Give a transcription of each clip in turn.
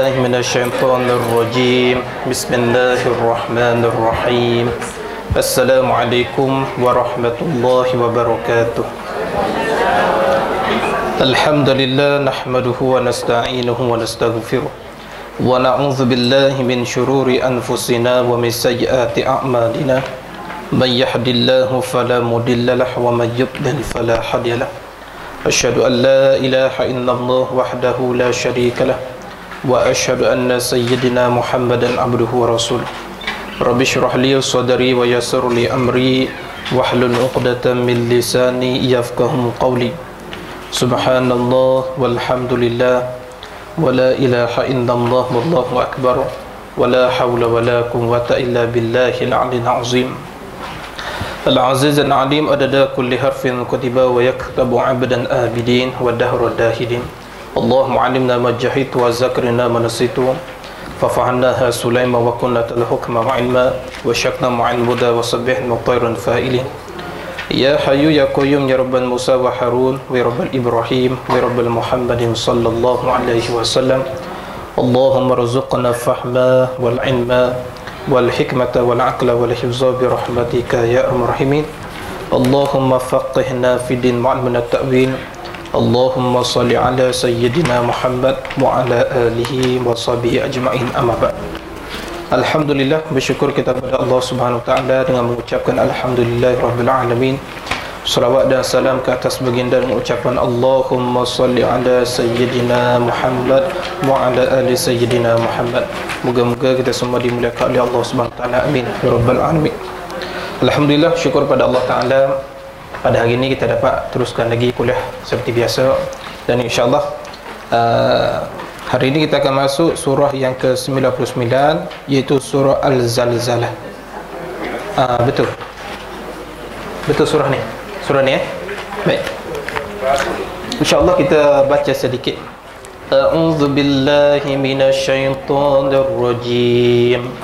بالله من الشيطان الرجيم بسم الله الرحمن الرحيم السلام عليكم ورحمة الله وبركاته الحمد لله نحمده ونستعينه ونستغفره ونعوذ بالله من شرور أنفسنا ومن سيئات أعمالنا من يهد الله فلا مضل له ومن يضلل فلا هادي له أشهد أن لا إله إلا الله وحده لا شريك له وأشهد أن سيدنا محمدا عبده ورسوله رب اشرح لي صدري ويسر لي أمري واحلل عقدة من لساني يفقهوا قولي سبحان الله والحمد لله ولا إله إلا الله والله أكبر ولا حول ولا قوة إلا بالله العلي العظيم العزيز العليم عدد كل حرف كتب ويكتب عبدا آبدين والدهر الداهدين اللهم علمنا ما جهلت وذكرنا ما نسيت ففعلناها سليما وكنا الحكم وعلما وشكنا مع المدى وصبحنا طيرا فائلين يا حي يا قيوم يا رب موسى وهارون ورب إبراهيم ورب محمد صلى الله عليه وسلم اللهم ارزقنا الفهم والعلم والحكمة والعقل والحفظ برحمتك يا أرحم الراحمين اللهم فقهنا في الدين وعلمنا التأويل اللهم صل على سيدنا محمد وعلى آله وصحبه أجمعين أما بعد. Alhamdulillah, bersyukur kita kepada Allah Subhanahu Wa Taala dengan mengucapkan Alhamdulillah Rabbil Alamin. Salawat dan salam ke atas baginda dengan ucapan Allahumma salli ala Sayyidina Muhammad wa ala ali Sayyidina Muhammad. Moga-moga kita semua dimuliakan oleh Allah Subhanahu Wa Taala. Amin ya Rabbal Alamin. Alhamdulillah, syukur pada Allah Taala. Pada hari ini kita dapat teruskan lagi kuliah seperti biasa, dan insyaAllah hari ini kita akan masuk surah yang ke-99, iaitu surah Al-Zalzalah. Betul surah ni baik, insyaAllah kita baca sedikit. A'udzu billahi minasyaitonir rajim.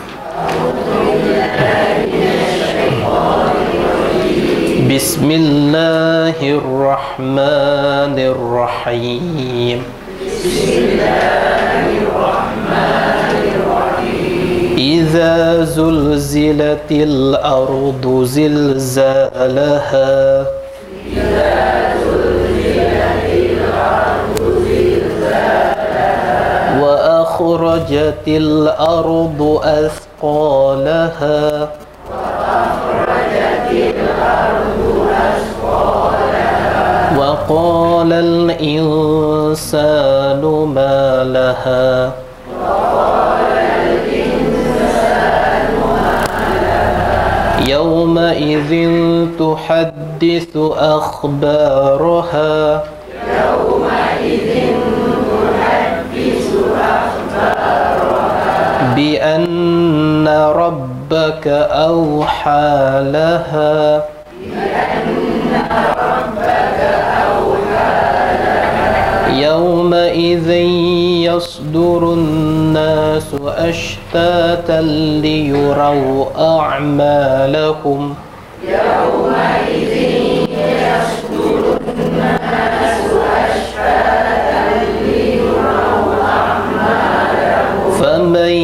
Bismillahirrahmanirrahim. Idza zulzilatil ardu zilzalaha wa akhrajatil ardu athqalaha وقال الإنسان ما لها يومئذ تحدث أخبارها بأن ربك أوحى لها يومئذ يصدر الناس أشتاتا ليروا أعمالهم فمن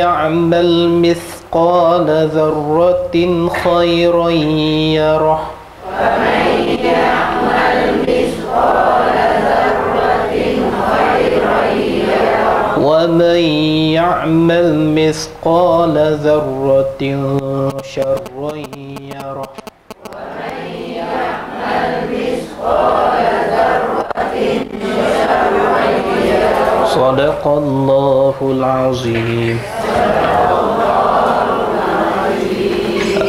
يعمل مثقال ذرة خيرا يره ومن يعمل مثقال ذرة شرا يره صدق الله العظيم.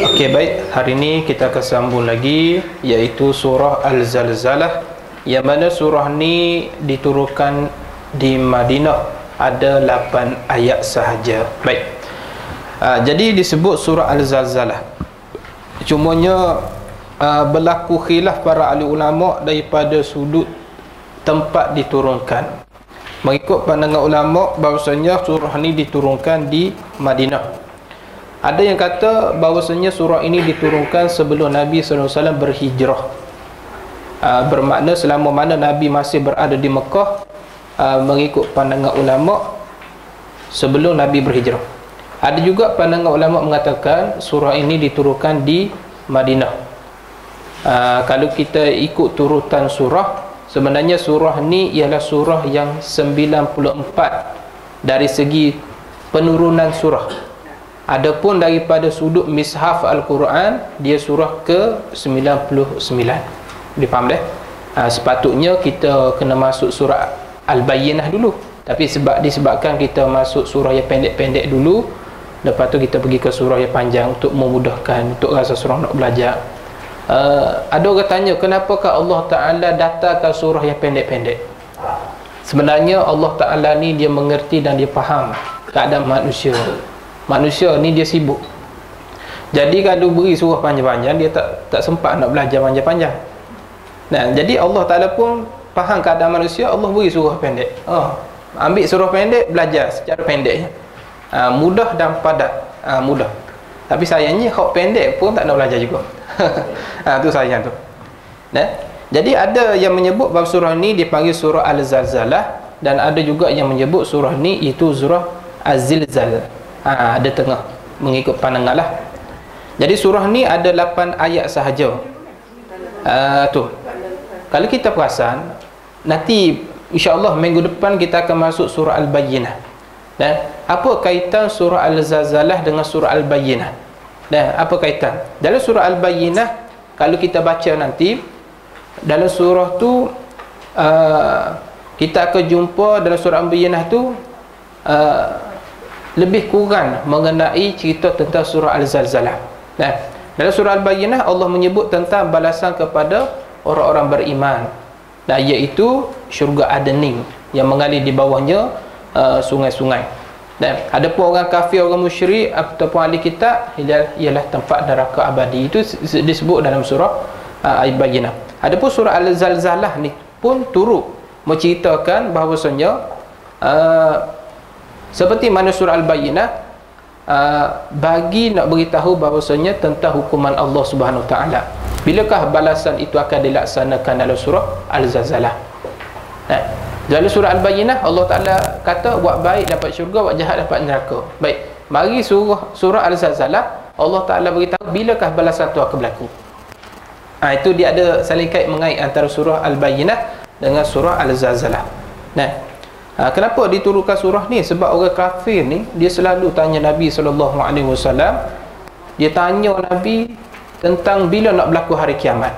Okey, baik, hari ini kita akan sambung lagi, iaitu surah Al-Zalzalah, yang mana surah ni diturunkan di Madinah, ada 8 ayat sahaja. Baik, jadi disebut surah Al-Zalzalah. Cumanya berlaku khilaf para ahli ulama daripada sudut tempat diturunkan. Mengikut pandangan ulama, bahawasanya surah ini diturunkan di Madinah. Ada yang kata bahawasanya surah ini diturunkan sebelum Nabi SAW berhijrah. Bermakna selama mana Nabi masih berada di Mekah, mengikut pandangan ulama, sebelum Nabi berhijrah. Ada juga pandangan ulama mengatakan surah ini diturunkan di Madinah. Kalau kita ikut turutan surah, sebenarnya surah ni ialah surah yang 94 dari segi penurunan surah. Adapun daripada sudut mishaf Al-Quran, dia surah ke-99. Dipaham dah? Sepatutnya kita kena masuk surah Al-Bayyinah dulu, tapi disebabkan kita masuk surah yang pendek-pendek dulu, lepas tu kita pergi ke surah yang panjang untuk memudahkan, untuk rasa surah nak belajar. Ada orang tanya, kenapakah Allah Ta'ala datangkan surah yang pendek-pendek? Sebenarnya Allah Ta'ala ni dia mengerti dan dia faham keadaan manusia. Manusia ni dia sibuk. Jadi kalau beri surah panjang-panjang, dia tak sempat nak belajar panjang-panjang. Nah, jadi Allah Ta'ala pun faham keadaan manusia, Allah beri surah pendek. Ambil surah pendek, belajar secara pendek. Mudah dan padat. Mudah. Tapi sayangnya hak pendek pun tak nak belajar juga. Tu sayang tu. Nah, jadi ada yang menyebut bahawa surah ni dipanggil surah Al-Zalzalah, dan ada juga yang menyebut surah ni itu surah Az-Zilzal. Ada tengah, mengikut pandangan lah. Jadi surah ni ada 8 ayat sahaja. Tu kalau kita perasan, nanti insya-Allah minggu depan kita akan masuk surah Al-Bayyinah. Dan apa kaitan surah Al-Zalzalah dengan surah Al-Bayyinah? Dan apa kaitan? Dalam surah Al-Bayyinah, kalau kita baca nanti dalam surah tu, kita akan jumpa dalam surah Al-Bayyinah tu lebih kurang mengenai cerita tentang surah Al-Zalzalah. Nah, dalam surah Al-Bayyinah Allah menyebut tentang balasan kepada orang-orang beriman, nah, iaitu syurga Adening yang mengalir di bawahnya sungai-sungai. Dan ada pun orang kafir, orang musyrik ataupun ahli kitab, ialah tempat neraka abadi. Itu disebut dalam surah Al-Bayyinah. Ada pun surah Al-Zalzalah ni pun turut menceritakan bahawasanya seperti mana surah Al-Bayyinah bagi nak beritahu bahawasanya tentang hukuman Allah Subhanahu Wa Taala. Bilakah balasan itu akan dilaksanakan dalam surah Al-Zalzalah? Dalam surah Al-Bayyinah Allah Ta'ala kata buat baik dapat syurga, buat jahat dapat neraka. Baik, mari surah Al-Zalzalah Allah Ta'ala beritahu bilakah balasan itu akan berlaku. Itu dia ada saling kait mengait antara surah Al-Bayyinah dengan surah Al-Zalzalah. Kenapa diturunkan surah ni? Sebab orang kafir ni dia selalu tanya Nabi SAW. Dia tanya Nabi tentang bila nak berlaku hari kiamat.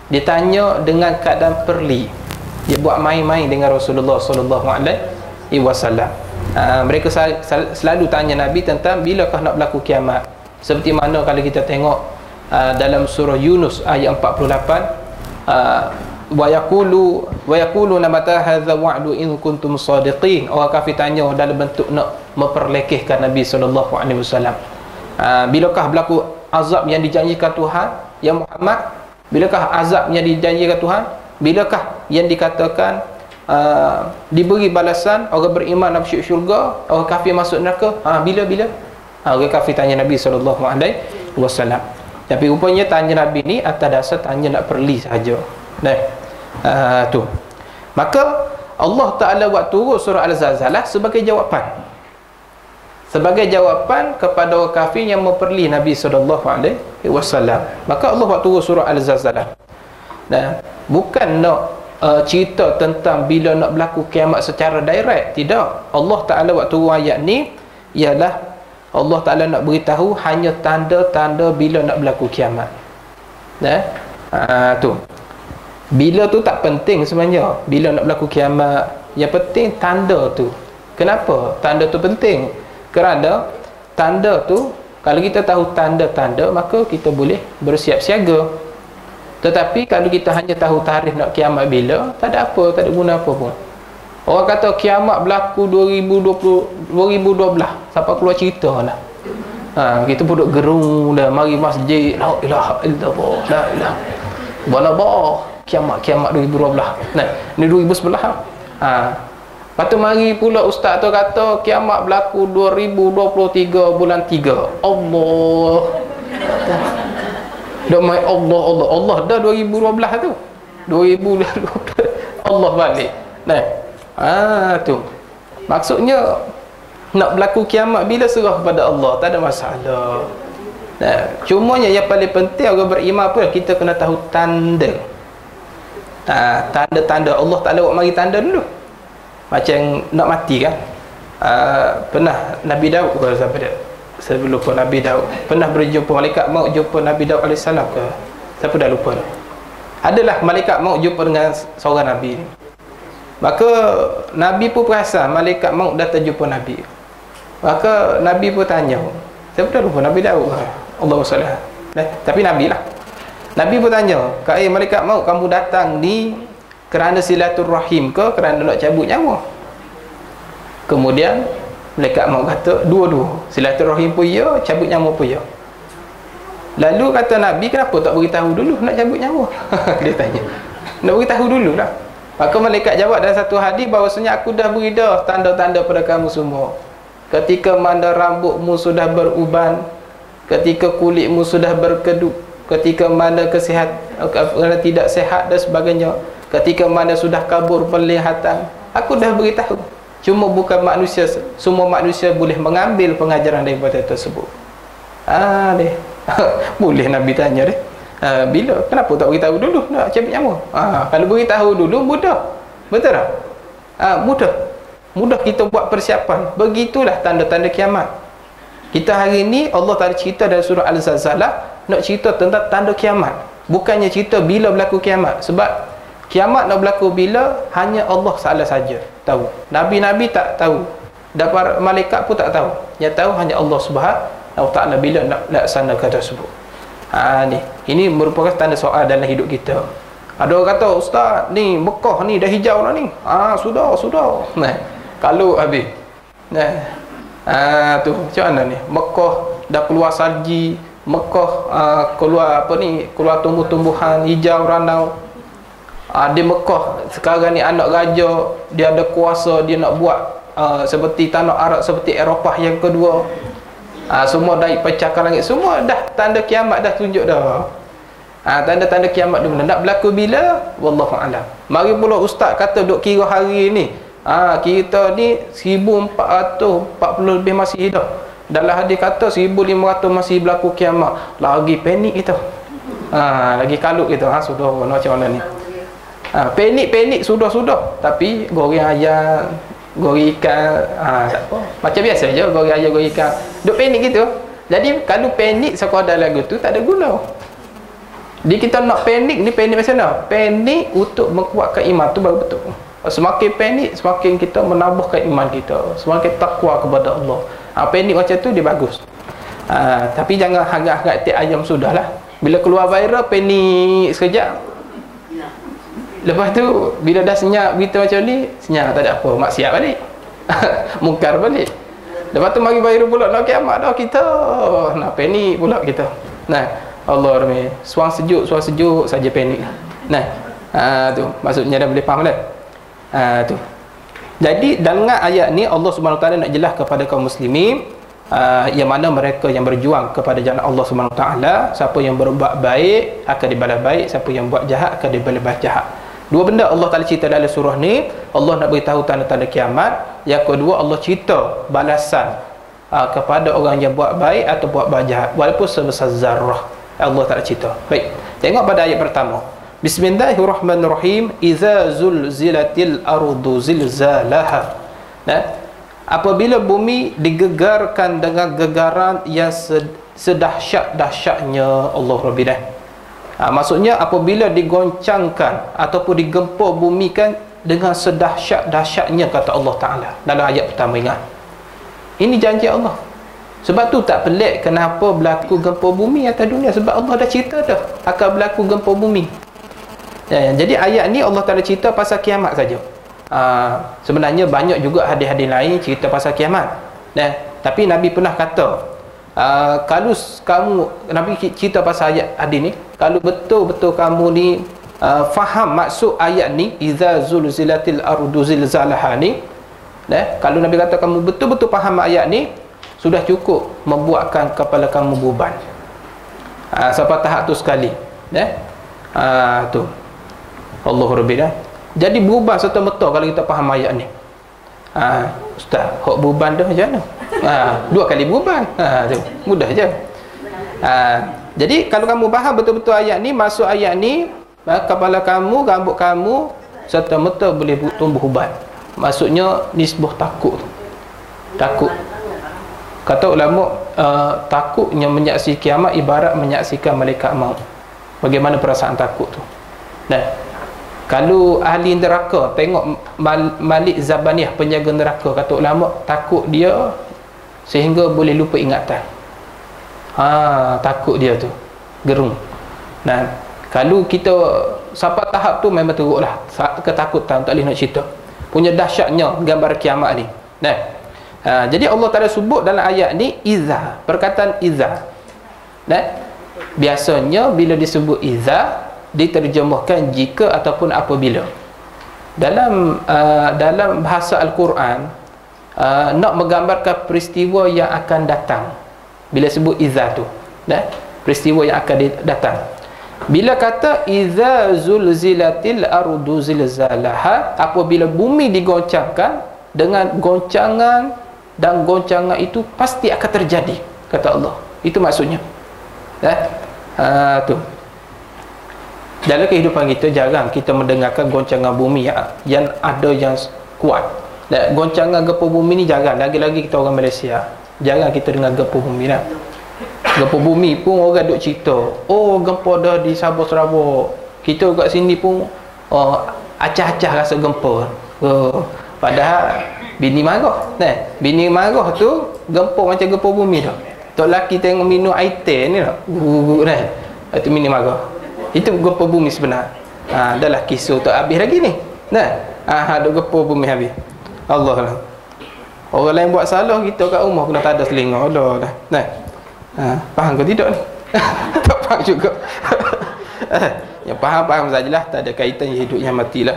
Dia tanya dengan keadaan perli. Dia buat main-main dengan Rasulullah SAW. Mereka selalu tanya Nabi tentang bilakah nak berlaku kiamat. Seperti mana kalau kita tengok dalam surah Yunus ayat 48, wa yaquluna mata hadza wa'du in kuntum shadiqin. Orang kafir tanya dalam bentuk nak memperlekehkan Nabi SAW. Bilakah berlaku azab yang dijanjikan Tuhan ya Muhammad? Bilakah azab yang dijanjikan Tuhan? Bilakah yang dikatakan diberi balasan orang beriman masuk syurga, orang kafir masuk neraka? Bila? Orang kafir tanya Nabi SAW. Tapi rupanya tanya Nabi ni atas dasar tanya nak perli sahaja. Tu. Maka Allah Ta'ala buat turun surah Al-Zalzalah sebagai jawapan. Sebagai jawapan kepada orang kafir yang memperli Nabi SAW. Maka Allah buat turun surah Al-Zalzalah. Bukan nak cerita tentang bila nak berlaku kiamat secara direct. Tidak. Allah Ta'ala buat turun ayat ni ialah Allah Ta'ala nak beritahu hanya tanda-tanda bila nak berlaku kiamat. Tu. Bila tu tak penting sebenarnya, bila nak berlaku kiamat. Yang penting tanda tu. Kenapa tanda tu penting? Kerana tanda tu, kalau kita tahu tanda-tanda, maka kita boleh bersiap siaga. Tetapi kalau kita hanya tahu tarikh nak kiamat bila, tak ada apa, tak ada guna apa pun. Orang kata kiamat berlaku 2012, siapa keluar cerita lah. Kita pun duduk gerung dah, mari masjid, la ilaha illallah, la ilaha wallah, kiamat 2012. Ni 2011. Lepas tu mari pula ustaz tu kata kiamat berlaku 2023 bulan 3. Allah. Dah mai Allah dah 2012 tu. 2012 Allah balik. Tu. Maksudnya nak berlaku kiamat bila, serah kepada Allah, tak ada masalah. Nah, cumanya yang paling penting orang beriman pun kita kena tahu tanda. Tanda-tanda Allah Ta'ala buat mari tanda dulu. Macam nak mati kan. Pernah Nabi Daud ke siapa dia? Saya lupa. Nabi Daud pernah berjumpa malaikat maut, jumpa Nabi Daud AS ke? Siapa dah lupa dah. Adalah malaikat maut jumpa dengan seorang Nabi ni. Maka Nabi pun perasan malaikat maut datang jumpa Nabi. Maka Nabi pun tanya, siapa dah lupa, Nabi Daud ke? Allah SWT. Tapi Nabi lah. Nabi pun tanya, malaikat maut, kamu datang ni kerana silaturrahim ke kerana nak cabut nyawa? Kemudian malaikat maut kata dua-dua, silaturrahim pun ya, cabut nyawa pun ya. Lalu kata Nabi, kenapa tak beritahu dulu nak cabut nyawa? Dia tanya, nak beritahu dulu lah. Maka malaikat jawab dalam satu hadis bahawasanya aku dah beri dah tanda-tanda pada kamu semua. Ketika mana rambutmu sudah beruban, ketika kulitmu sudah berkedut, ketika mana kesihatan tidak sehat dan sebagainya, ketika mana sudah kabur penglihatan, aku dah beritahu. Cuma bukan manusia, semua manusia boleh mengambil pengajaran daripada tersebut. Deh. Boleh Nabi tanya deh. Bila? Kenapa tak beritahu dulu nak cabut nyawa? Kalau beritahu dulu mudah. Betul tak? Mudah kita buat persiapan. Begitulah tanda-tanda kiamat. Kita hari ni Allah Ta'ala cerita dalam surah Al-Zalzalah nak cerita tentang tanda kiamat. Bukannya cerita bila berlaku kiamat. Sebab kiamat nak berlaku bila hanya Allah Ta'ala saja tahu. Nabi-nabi tak tahu. Dan para malaikat pun tak tahu. Yang tahu hanya Allah Subhanahu Ta'ala bila nak laksanakan tersebut. Ini merupakan tanda soal dalam hidup kita. Ada orang kata, Ustaz, ni Mekah ni dah hijau lah ni. Sudah. Kalau habis. Tu macam mana ni? Mekah dah keluar salji, Mekah keluar keluar tumbuh-tumbuhan hijau ranau. Di Mekah sekarang ni anak raja, dia ada kuasa, dia nak buat seperti tanah Arab, seperti Eropah yang kedua. Semua dari pecahkan langit, semua dah tanda kiamat dah tunjuk dah. Tanda-tanda kiamat tu nak berlaku bila? Wallahu a'lam. Mari pula ustaz kata duk kira hari ni. Kita ni 1440 lebih masih hidup. Dalam hadis kata 1500 masih berlaku kiamat. Lagi panik kita. Lagi kalut kita. Sudah macam mana ni? Panik sudah. Tapi goreng ayam, goreng ikan, tak apa. Macam biasa je goreng ayam, goreng ikan. Duk panik gitu. Jadi kalau panik sekadar lagu tu tak ada guna. Jadi kita nak panik ni, panik macam mana? Panik untuk menguatkan iman tu baru betul. Semakin panik, semakin kita menambahkan iman kita, semakin takwa kepada Allah. Panik macam tu dia bagus. Tapi jangan hangat-hangat tiap ayam sudahlah. Bila keluar viral, panik sekejap. Lepas tu bila dah senyap berita macam ni, senyap tak ada apa, maksiat balik. Mungkar balik. Lepas tu mari viral pula nak kiamat dah kita. Nak panik pula kita. Allah rahmi. Suang sejuk saja panik. Tu maksudnya dah boleh faham dah. Tu. Jadi dalam ayat ni Allah Subhanahu taala nak jelas kepada kaum muslimin yang mana mereka yang berjuang kepada jalan Allah Subhanahu taala, siapa yang berbuat baik akan dibalas baik, siapa yang buat jahat akan dibalas jahat. Dua benda Allah Ta'ala cerita dalam surah ni. Allah nak beritahu tanda-tanda kiamat. Yang kedua, Allah cerita balasan kepada orang yang buat baik atau buat jahat, walaupun sebesar zarrah. Allah Ta'ala cerita. Baik, tengok pada ayat pertama. Bismillahirrahmanirrahim. Iza zulzilatil ardu zilzalaha. Apabila bumi digegarkan dengan gegaran yang sedahsyat-dahsyatnya. Allah Rabbi. Maksudnya apabila digoncangkan ataupun digempur bumi kan dengan sedahsyat-dahsyatnya, kata Allah Ta'ala dalam ayat pertama. Ingat, ini janji Allah. Sebab tu tak pelik kenapa berlaku gempur bumi atas dunia, sebab Allah dah cerita dah akan berlaku gempur bumi. Jadi ayat ni Allah Ta'ala cerita pasal kiamat saja. Sebenarnya banyak juga hadis-hadis lain cerita pasal kiamat. Tapi Nabi pernah kata, kalau kamu, Nabi cerita pasal ayat hadis ni, kalau betul-betul kamu ni faham maksud ayat ni, iza zulzilatil ardu zilzalaha ni, kalau Nabi kata kamu betul-betul faham ayat ni, sudah cukup membuatkan kepala kamu beban. Sampai tahap tu sekali. Tu Allah Rabbi. Jadi berubah serta-merta kalau kita faham ayat ni. Ustaz, hok beban dah macam mana? 2 kali beban. Tu mudah je. Jadi kalau kamu faham betul-betul ayat ni, maksud ayat ni, kepala kamu, rambut kamu serta-merta boleh tumbuh ubat. Maksudnya nisbah takut. Takut. Kata ulama, takutnya menyaksikan kiamat ibarat menyaksikan malaikat maut. Bagaimana perasaan takut tu? Nah, kalau ahli neraka tengok Malik Zabaniyah, penjaga neraka, kata ulama, takut dia sehingga boleh lupa ingatan. Takut dia tu, gerung. Nah, kalau kita sampai tahap tu memang teruklah ketakutan, tak boleh nak cerita. Punya dahsyatnya gambar kiamat ni. Nah, jadi Allah Ta'ala sebut dalam ayat ni iza, perkataan iza. Nah, biasanya bila disebut iza diterjemahkan jika ataupun apabila. Dalam bahasa Al-Quran, nak menggambarkan peristiwa yang akan datang. Bila sebut iza tu, nah, peristiwa yang akan datang. Bila kata iza zulzilatil ardu zilzalaha, apabila bumi digoncangkan dengan goncangan, dan goncangan itu pasti akan terjadi, kata Allah. Itu maksudnya. Tu. Dalam kehidupan kita jarang kita mendengarkan goncangan bumi yang ada yang kuat. Goncangan gempa bumi ni jarang. Lagi-lagi kita orang Malaysia, jarang kita dengar gempa bumi lah. Gempa bumi pun orang duk cerita, gempa dah di Sabah Sarawak. Kita kat sini pun acah-acah rasa gempa. Padahal bini marah. Bini marah tu gempa macam gempa bumi dah. Tok laki tengok minum air teh ni tak, itu bini marah. Itu gempa bumi sebenar. Adalah kisah tak habis lagi ni. Ada gempa bumi habis. Allah lah. Orang lain buat salah, kita kat rumah kena tadas telinga. Allah dah. Faham ke tidak ni? Tak faham juga. Yang faham sajalah, tak ada kaitan hidup yang matilah.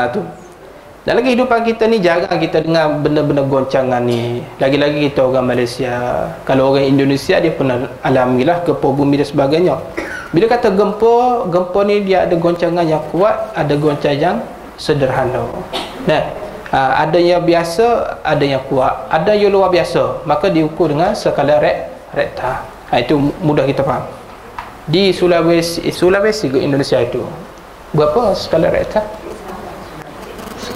Tu. Dalam kehidupan kita ni jarang kita dengar benda-benda goncangan ni. Lagi-lagi kita orang Malaysia. Kalau orang Indonesia dia pernah alamilah gempa bumi dan sebagainya. Bila kata gempa ni dia ada goncangan yang kuat, ada goncangan yang sederhana. Ada yang biasa, ada yang kuat, ada yang luar biasa. Maka diukur dengan skala Richter. Itu mudah kita faham. Di Sulawesi ke Indonesia itu berapa skala Richter?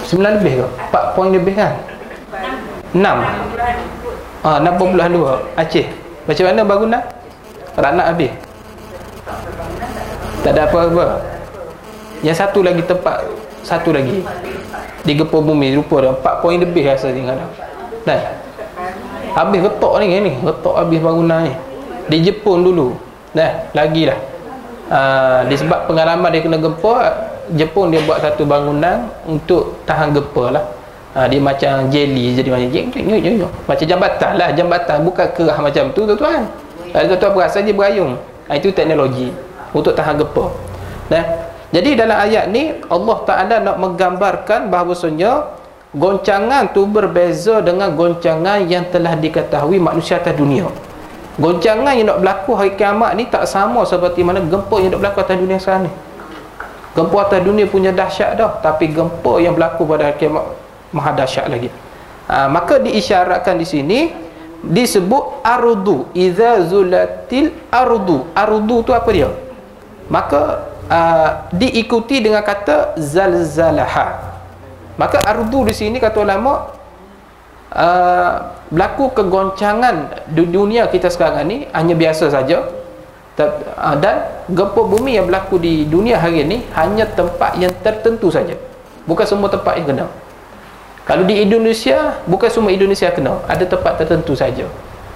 9 lebih ke? 4 poin lebih kan? 6. 6.2. Aceh. Macam mana bangunan? Ranak habis. Tak ada apa-apa. Yang satu lagi tempat, satu lagi di gempa bumi rupa dah 4 poin lebih rasa tinggal. Habis retak ni, retak habis bangunan ni. Di Jepun dulu. Lagilah. Disebab pengalaman dia kena gempa, Jepun dia buat satu bangunan untuk tahan gempa lah. Dia macam jelly, jadi macam jambatan lah, jambatan, bukan kerah macam tu tuan-tuan. Tuan-tuan perasan dia berayung. Itu teknologi untuk tahan gempa. Jadi dalam ayat ni Allah Ta'ala nak menggambarkan bahawasanya goncangan tu berbeza dengan goncangan yang telah diketahui manusia atas dunia. Goncangan yang nak berlaku hari kiamat ni tak sama seperti mana gempa yang nak berlaku atas dunia sekarang ni. Gempa atas dunia punya dahsyat dah, tapi gempa yang berlaku pada hari kiamat maha dahsyat lagi. Maka diisyaratkan di sini disebut ardu, iza zulatil ardu. Ardu tu apa dia? Maka diikuti dengan kata zalzalaha. Maka ardu di sini kata ulama berlaku kegoncangan di dunia kita sekarang ni hanya biasa saja. Dan gempa bumi yang berlaku di dunia hari ini hanya tempat yang tertentu saja, bukan semua tempat yang kena. Kalau di Indonesia, bukan semua Indonesia kena, ada tempat tertentu saja.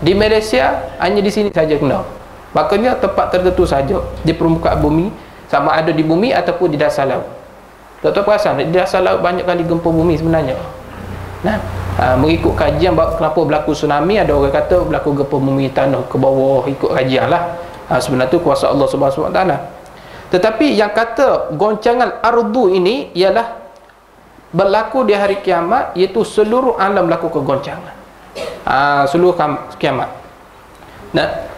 Di Malaysia hanya di sini saja kena. Makanya tempat tertentu saja di permukaan bumi, sama ada di bumi ataupun di dasar laut. Tak tahu perasan di dasar laut banyak kali gempa bumi sebenarnya. Mengikut kajian kenapa berlaku tsunami, ada orang kata berlaku gempa bumi tanah ke bawah, ikut kajian lah. Sebenarnya tu kuasa Allah Subhanahu Wa Taala. Tetapi yang kata goncangan ardu ini ialah berlaku di hari kiamat, iaitu seluruh alam berlaku kegoncangan. Seluruh kiamat.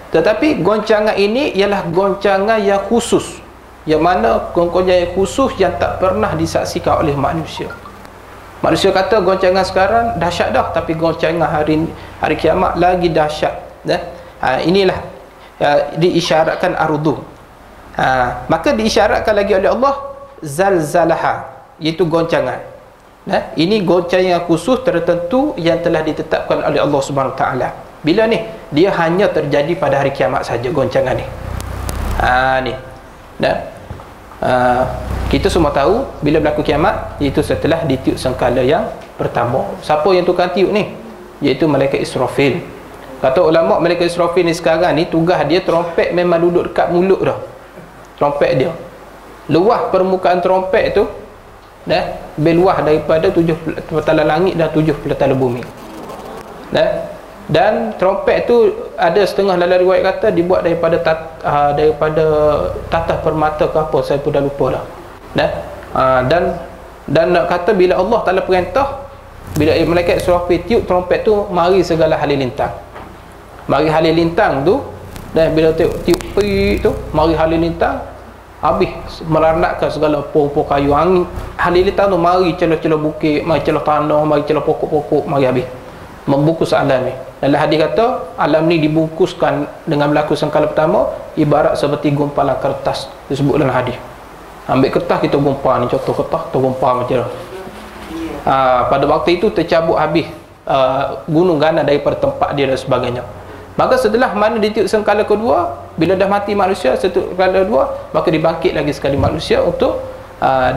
Tetapi goncangan ini ialah goncangan yang khusus, yang mana goncangan yang khusus yang tak pernah disaksikan oleh manusia. Manusia kata goncangan sekarang dahsyat dah, tapi goncangan hari kiamat lagi dahsyat. Inilah diisyaratkan arudhu. Maka diisyaratkan lagi oleh Allah zalzalaha, iaitu goncangan. Ini goncangan khusus tertentu yang telah ditetapkan oleh Allah Subhanahu Wa Taala. Bila ni? Dia hanya terjadi pada hari kiamat saja goncangan ni. Ni. Kita semua tahu bila berlaku kiamat, iaitu setelah ditiup sangkala yang pertama. Siapa yang tukang tiup ni? Iaitu malaikat Israfil. Kata ulama, malaikat Israfil ni sekarang ni tugas dia trompet memang duduk dekat mulut dah. Trompet dia. Luah permukaan trompet tu lebih luah daripada 7 pelatalan langit dan 7 pelatalan bumi. Dan trompet tu ada setengah dalam riwayat kata dibuat daripada tatah permata ke apa, saya pun dah lupa dah. Dan nak kata bila Allah Taala perintah, bila malaikat Israfil tiup trompet tu, mari segala halilintar. Mari halilintar tu, dan bila tiup pi tu, mari halilintar habis meranakkan segala pokok kayu angin. Halilintar tu mari celah-celah bukit, mari celah tanah, mari celah pokok-pokok, mari habis membungkus alam ni. Dalam hadis kata alam ni dibungkuskan dengan berlaku sangkala pertama ibarat seperti gumpalan kertas, disebut dalam hadis. Ambil kertas kita gumpal ni, contoh kertas kita gumpal macam tu. Pada waktu itu tercabut habis gunung ganang daripada tempat dia dan sebagainya. Maka setelah mana ditiup sangkala kedua, bila dah mati manusia sangkala kedua, maka dibangkit lagi sekali manusia untuk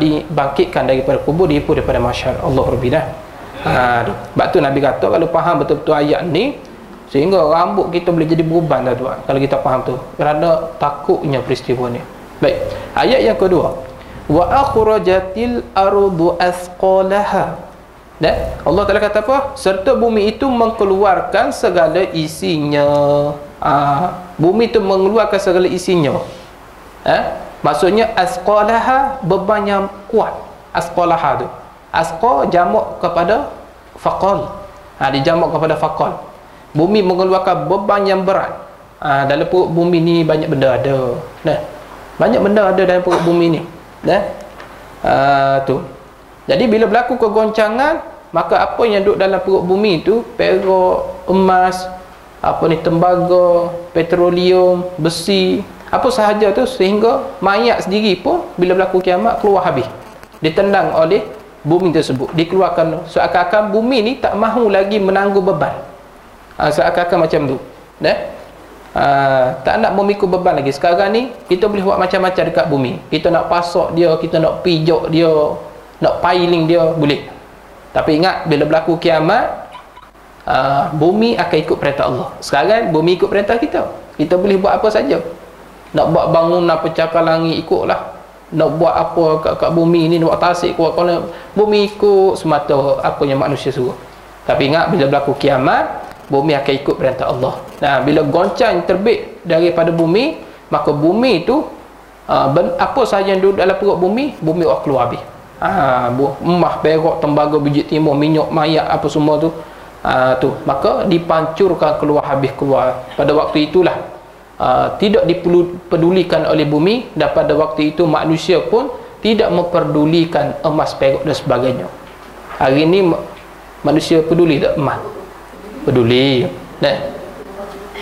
dibangkitkan daripada kubur, dihipur daripada mahsyar. Allah Rabbina. Sebab tu Nabi kata kalau faham betul-betul ayat ni, sehingga rambut kita boleh jadi beruban dah tuan, kalau kita faham tu, kerana takutnya peristiwa ni. Baik, ayat yang kedua, wa akhrajatil ardu asqalaha. Allah Ta'ala kata apa? Serta bumi itu mengeluarkan segala isinya. Bumi itu mengeluarkan segala isinya. Maksudnya asqalaha, beban yang kuat. Asqalaha tu, asqa jamak kepada faqal. Dijamak kepada faqal. Bumi mengeluarkan beban yang berat. Dalam perut bumi ni banyak benda ada. Banyak benda ada dalam perut bumi ni. Tu. Jadi bila berlaku kegoncangan, maka apa yang duduk dalam perut bumi tu, perak, emas, tembaga, petroleum, besi, apa sahaja tu, sehingga mayat sendiri pun bila berlaku kiamat keluar habis, ditendang oleh bumi tersebut, dikeluarkan. Seakan-akan bumi ni tak mahu lagi menanggung beban. Seakan-akan macam tu. Tak nak memikul beban lagi. Sekarang ni kita boleh buat macam-macam dekat bumi. Kita nak pasak dia, kita nak pijak dia, nak piling dia, boleh. Tapi ingat, bila berlaku kiamat, bumi akan ikut perintah Allah. Sekarang bumi ikut perintah kita. Kita boleh buat apa saja. Nak buat bangunan pencakar langit, ikutlah. Nak buat apa kat bumi ni, nak buat tasik kuat, bumi ikut semata apa yang manusia suruh. Tapi ingat, bila berlaku kiamat, bumi akan ikut perintah Allah. Bila goncang terbit daripada bumi, maka bumi itu apa sahaja yang duduk dalam perut bumi akan keluar habis. Emas, perak, tembaga, biji timun, minyak, mayat, apa semua tu, maka dipancurkan keluar habis keluar. Pada waktu itulah tidak dipedulikan oleh bumi, dan pada waktu itu manusia pun tidak memperdulikan emas, perak dan sebagainya. Hari ini manusia peduli tak emas? Peduli.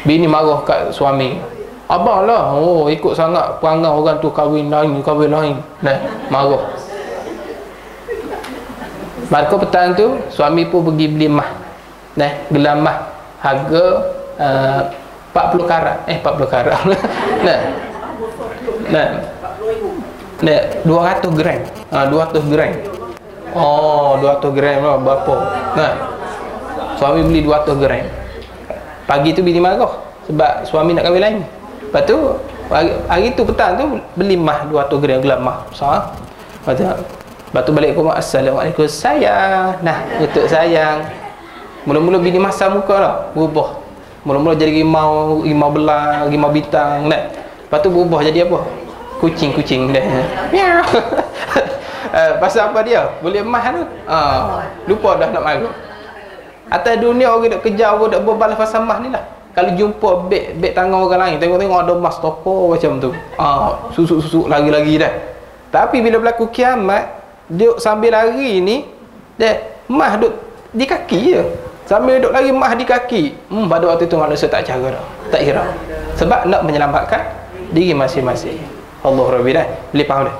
Bini marah kat suami, abang lah, ikut sangat perangai orang tu, kahwin lain. Marah. Maka petang tu suami pun pergi beli emas, gelang emas harga 40 karat 40 karat 200 gram 200 gram 200 gram lah berapa. Suami beli 200 gram. Pagi tu bini marah sebab suami nak kahwin lain. Lepas tu hari tu petang tu beli emas 200 gram, gelang emas besar. Lepas tu balik ke rumah, Assalamualaikum sayang. Untuk sayang. Mula-mula bini masam muka lah, berubah. Mula-mula jadi rimau belang, rimau bintang. Lepas tu berubah jadi apa? Kucing. Miau. Pasal apa dia? Boleh emas tu. Lupa dah nak marah. Atas dunia orang nak kejar, orang nak berbalas pasal emas ni lah. Kalau jumpa beg tangan orang lain, tengok-tengok ada emas toko macam tu, susuk-susuk lagi-lagi dah. Tapi bila berlaku kiamat, dia sambil lari ni, Mah duk di kaki je. Sambil duk lagi mah di kaki. Pada waktu itu manusia tak jaga dah. Tak hirau. Sebab nak menyelamatkan diri masing-masing. Allah Rabbi dah. Boleh faham dah?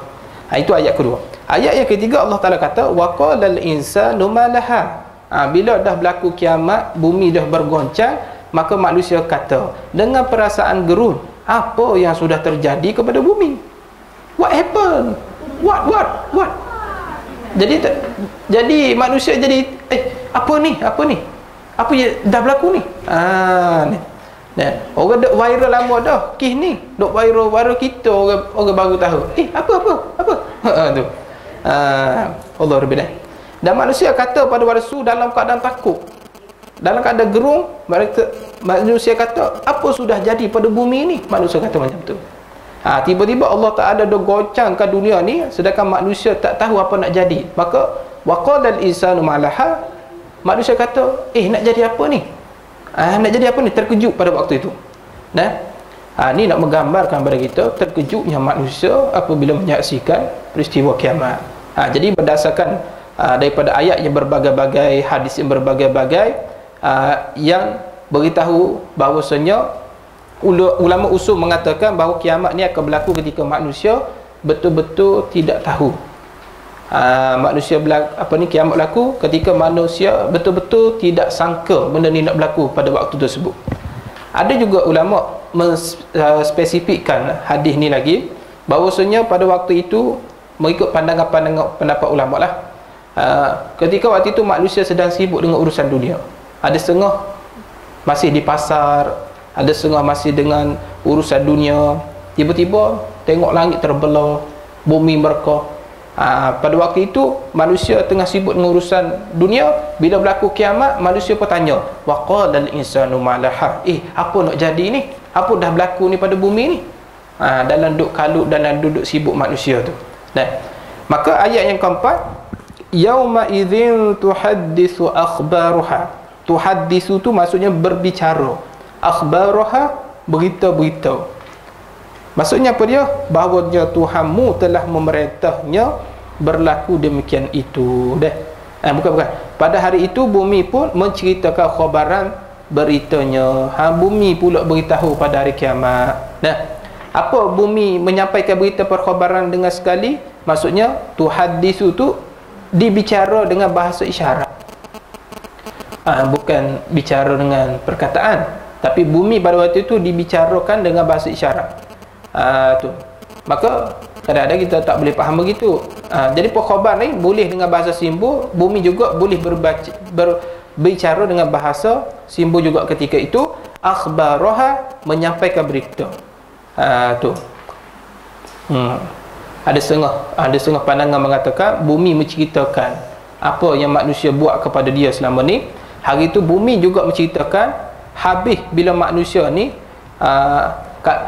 Itu ayat kedua. Ayat yang ketiga Allah Ta'ala kata wa qalal insanu ma laha. Bila dah berlaku kiamat, bumi dah bergoncang, maka manusia kata dengan perasaan gerun, apa yang sudah terjadi kepada bumi? What happened? What? Jadi manusia jadi apa ni? Apa yang dah berlaku ni? Ni. Nah, orang dok viral lama dah. Kes ni dok viral kita orang baru tahu. Apa? Tu. Allah Rabbi. Dan manusia kata pada Rasul dalam keadaan takut, dalam keadaan gerung, manusia kata apa sudah jadi pada bumi ni? Manusia kata macam tu. Tiba-tiba Allah Ta'ala dah goncangkan dunia ni, sedangkan manusia tak tahu apa nak jadi. Maka waqalal insanu malaha, manusia kata nak jadi apa ni? Nak jadi apa ni? Terkejut pada waktu itu. Ni nak menggambarkan kepada kita terkejutnya manusia apabila menyaksikan peristiwa kiamat. Jadi berdasarkan daripada ayat yang berbagai-bagai, hadis yang berbagai-bagai, yang beritahu bahawasanya ulama usul mengatakan bahawa kiamat ni akan berlaku ketika manusia betul-betul tidak tahu. Manusia kiamat berlaku ketika manusia betul-betul tidak sangka benda ni nak berlaku pada waktu tersebut. Ada juga ulama menspesifikkan hadis ni lagi, bahawasanya pada waktu itu mengikut pandangan pendapat ulama lah, ketika waktu itu manusia sedang sibuk dengan urusan dunia. Ada setengah masih di pasar, ada setengah masih dengan urusan dunia. Tiba-tiba tengok langit terbelah, bumi berkah. Pada waktu itu manusia tengah sibuk dengan urusan dunia. Bila berlaku kiamat, manusia pun tanya, waqalal insanu malaha, apa nak jadi ni? Apa dah berlaku ni pada bumi ni? Dalam duduk kalut, dalam duduk sibuk manusia tu. Maka ayat yang keempat, yauma idzin tuhaddisu akhbaruha. Tuhaddisu tu maksudnya berbicara, akhbaruha berita-berita. Maksudnya apa dia? Bahawanya Tuhanmu telah memerintahnya berlaku demikian itu. Bukan. Pada hari itu bumi pun menceritakan khabaran beritanya. Bumi pula beritahu pada hari kiamat. Apa bumi menyampaikan berita perkhabaran dengan sekali? Maksudnya tuhaddisu tu dibicara dengan bahasa isyarat. Bukan bicara dengan perkataan, tapi bumi pada waktu itu dibicarakan dengan bahasa isyarat. Tu. Maka kadang-kadang kita tak boleh faham begitu. Jadi perkhabar ni boleh dengan bahasa simbol, bumi juga boleh berbicara dengan bahasa simbol juga ketika itu. Akhbaraha, menyampaikan berita. Tu. Ada setengah pandangan mengatakan bumi menceritakan apa yang manusia buat kepada dia selama ni. Hari itu bumi juga menceritakan, habis bila manusia ni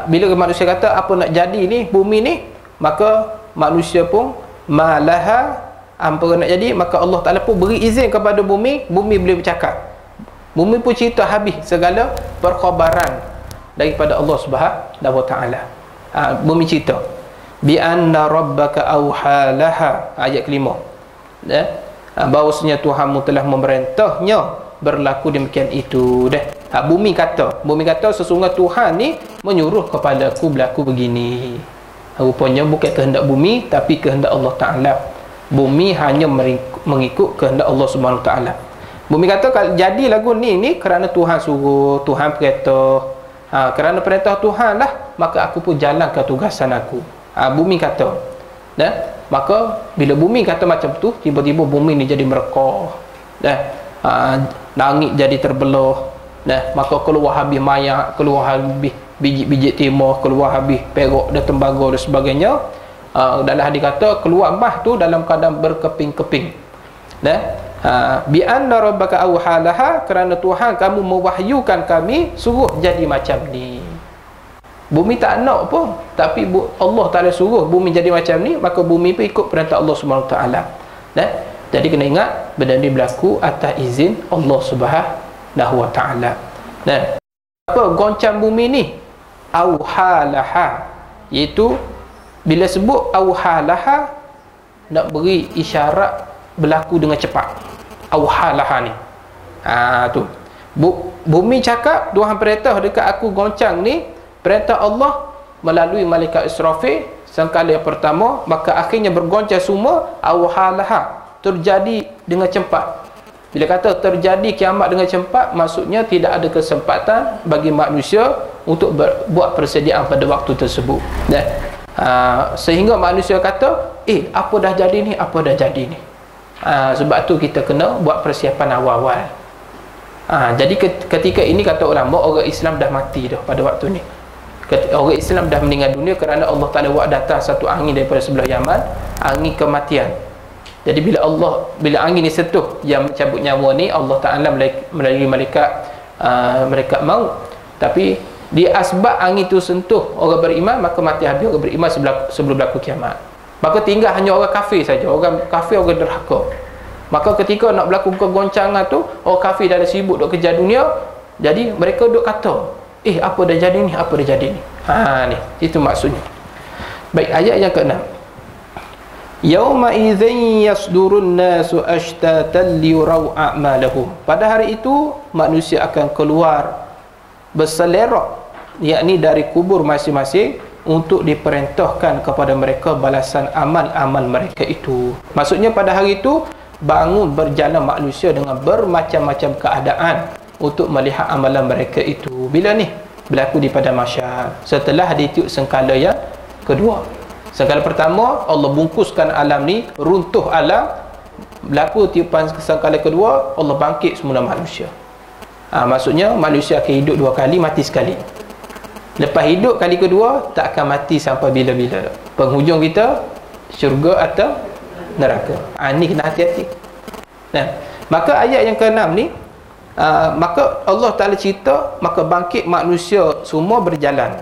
bila manusia kata apa nak jadi ni bumi ni, maka manusia pun malaha, apa nak jadi, maka Allah Ta'ala pun beri izin kepada bumi boleh bercakap. Bumi pun cerita habis segala perkhabaran daripada Allah Subhanahu Wa Ta'ala. Bumi cerita bi anna rabbaka auhalaha, ayat kelima, bahawasanya Tuhanmu telah memerintahnya berlaku demikian itu. Bumi kata sesungguhnya Tuhan ni menyuruh kepada aku berlaku begini. Rupanya bukan kehendak bumi, tapi kehendak Allah Ta'ala. Bumi hanya mengikut kehendak Allah Subhanahu Ta'ala. Bumi kata kalau jadi lagu ni kerana Tuhan suruh, Tuhan perintah. Kerana perintah Tuhan lah, maka aku pun jalankan tugasan aku. Bumi kata. Maka bila bumi kata macam tu, tiba-tiba bumi ni jadi merekah. Langit jadi terbelah. Maka keluar habis mayat, keluar habis biji-biji timah, keluar habis perak dan tembaga dan sebagainya. Dalam hadis kata keluar mah tu dalam keadaan berkeping-keping. Bi anna rabbaka auhalaha, kerana Tuhan kamu mewahyukan kami suruh jadi macam ni. Bumi tak nak pun, tapi Allah Ta'ala suruh bumi jadi macam ni, maka bumi pun ikut perintah Allah Subhanahu Ta'ala. Jadi kena ingat benda ni berlaku atas izin Allah Subhanahu Wa Ta'ala. Apa goncang bumi ni? Auhalaha, iaitu bila sebut auhalaha nak beri isyarat berlaku dengan cepat. Auhalaha ni. Tu. Bumi cakap, Tuhan perintah dekat aku goncang ni, perintah Allah melalui malaikat Israfil sangkala yang pertama, maka akhirnya bergoncang semua. Auhalaha, terjadi dengan cepat. Bila kata terjadi kiamat dengan cepat, maksudnya tidak ada kesempatan bagi manusia untuk buat persediaan pada waktu tersebut. Sehingga manusia kata, apa dah jadi ni, apa dah jadi ni. Sebab tu kita kena buat persiapan awal-awal. Jadi ketika ini kata ulama, orang Islam dah mati dah pada waktu ni. Orang Islam dah meninggal dunia kerana Allah Ta'ala buat datang satu angin daripada sebelah Yaman, angin kematian. Jadi bila angin ni sentuh yang mencabut nyawa ni, Allah Ta'ala melalui malaikat maut. Tapi di asbab angin tu sentuh orang beriman, maka mati habis orang beriman sebelum berlaku kiamat. Maka tinggal hanya orang kafir saja. Orang kafir, orang derhaka. Maka ketika nak berlaku kegoncangan tu, orang kafir dah sibuk duk kejar dunia. Jadi mereka duk kata, apa dah jadi ni, apa dah jadi ni. Ni, itu maksudnya. Baik, ayat yang ke-6. Yauma idzin yasdurun nasu ashtatan liyurau a'malahum. Pada hari itu manusia akan keluar berselerak, yakni dari kubur masing-masing, untuk diperintahkan kepada mereka balasan amal-amal mereka itu. Maksudnya pada hari itu bangun berjalan manusia dengan bermacam-macam keadaan untuk melihat amalan mereka itu. Bila ni? Berlaku di padang mahsyar, setelah ditiup sengkala yang kedua. Sengkala pertama Allah bungkuskan alam ni, runtuh alam. Berlaku tiupan sengkala kedua, Allah bangkit semula manusia. Maksudnya manusia akan hidup dua kali, mati sekali. Lepas hidup kali kedua, tak akan mati sampai bila-bila. Penghujung kita syurga atau neraka. Ni kena hati-hati. Maka ayat yang ke-6 ni, maka Allah Ta'ala cerita, maka bangkit manusia semua berjalan.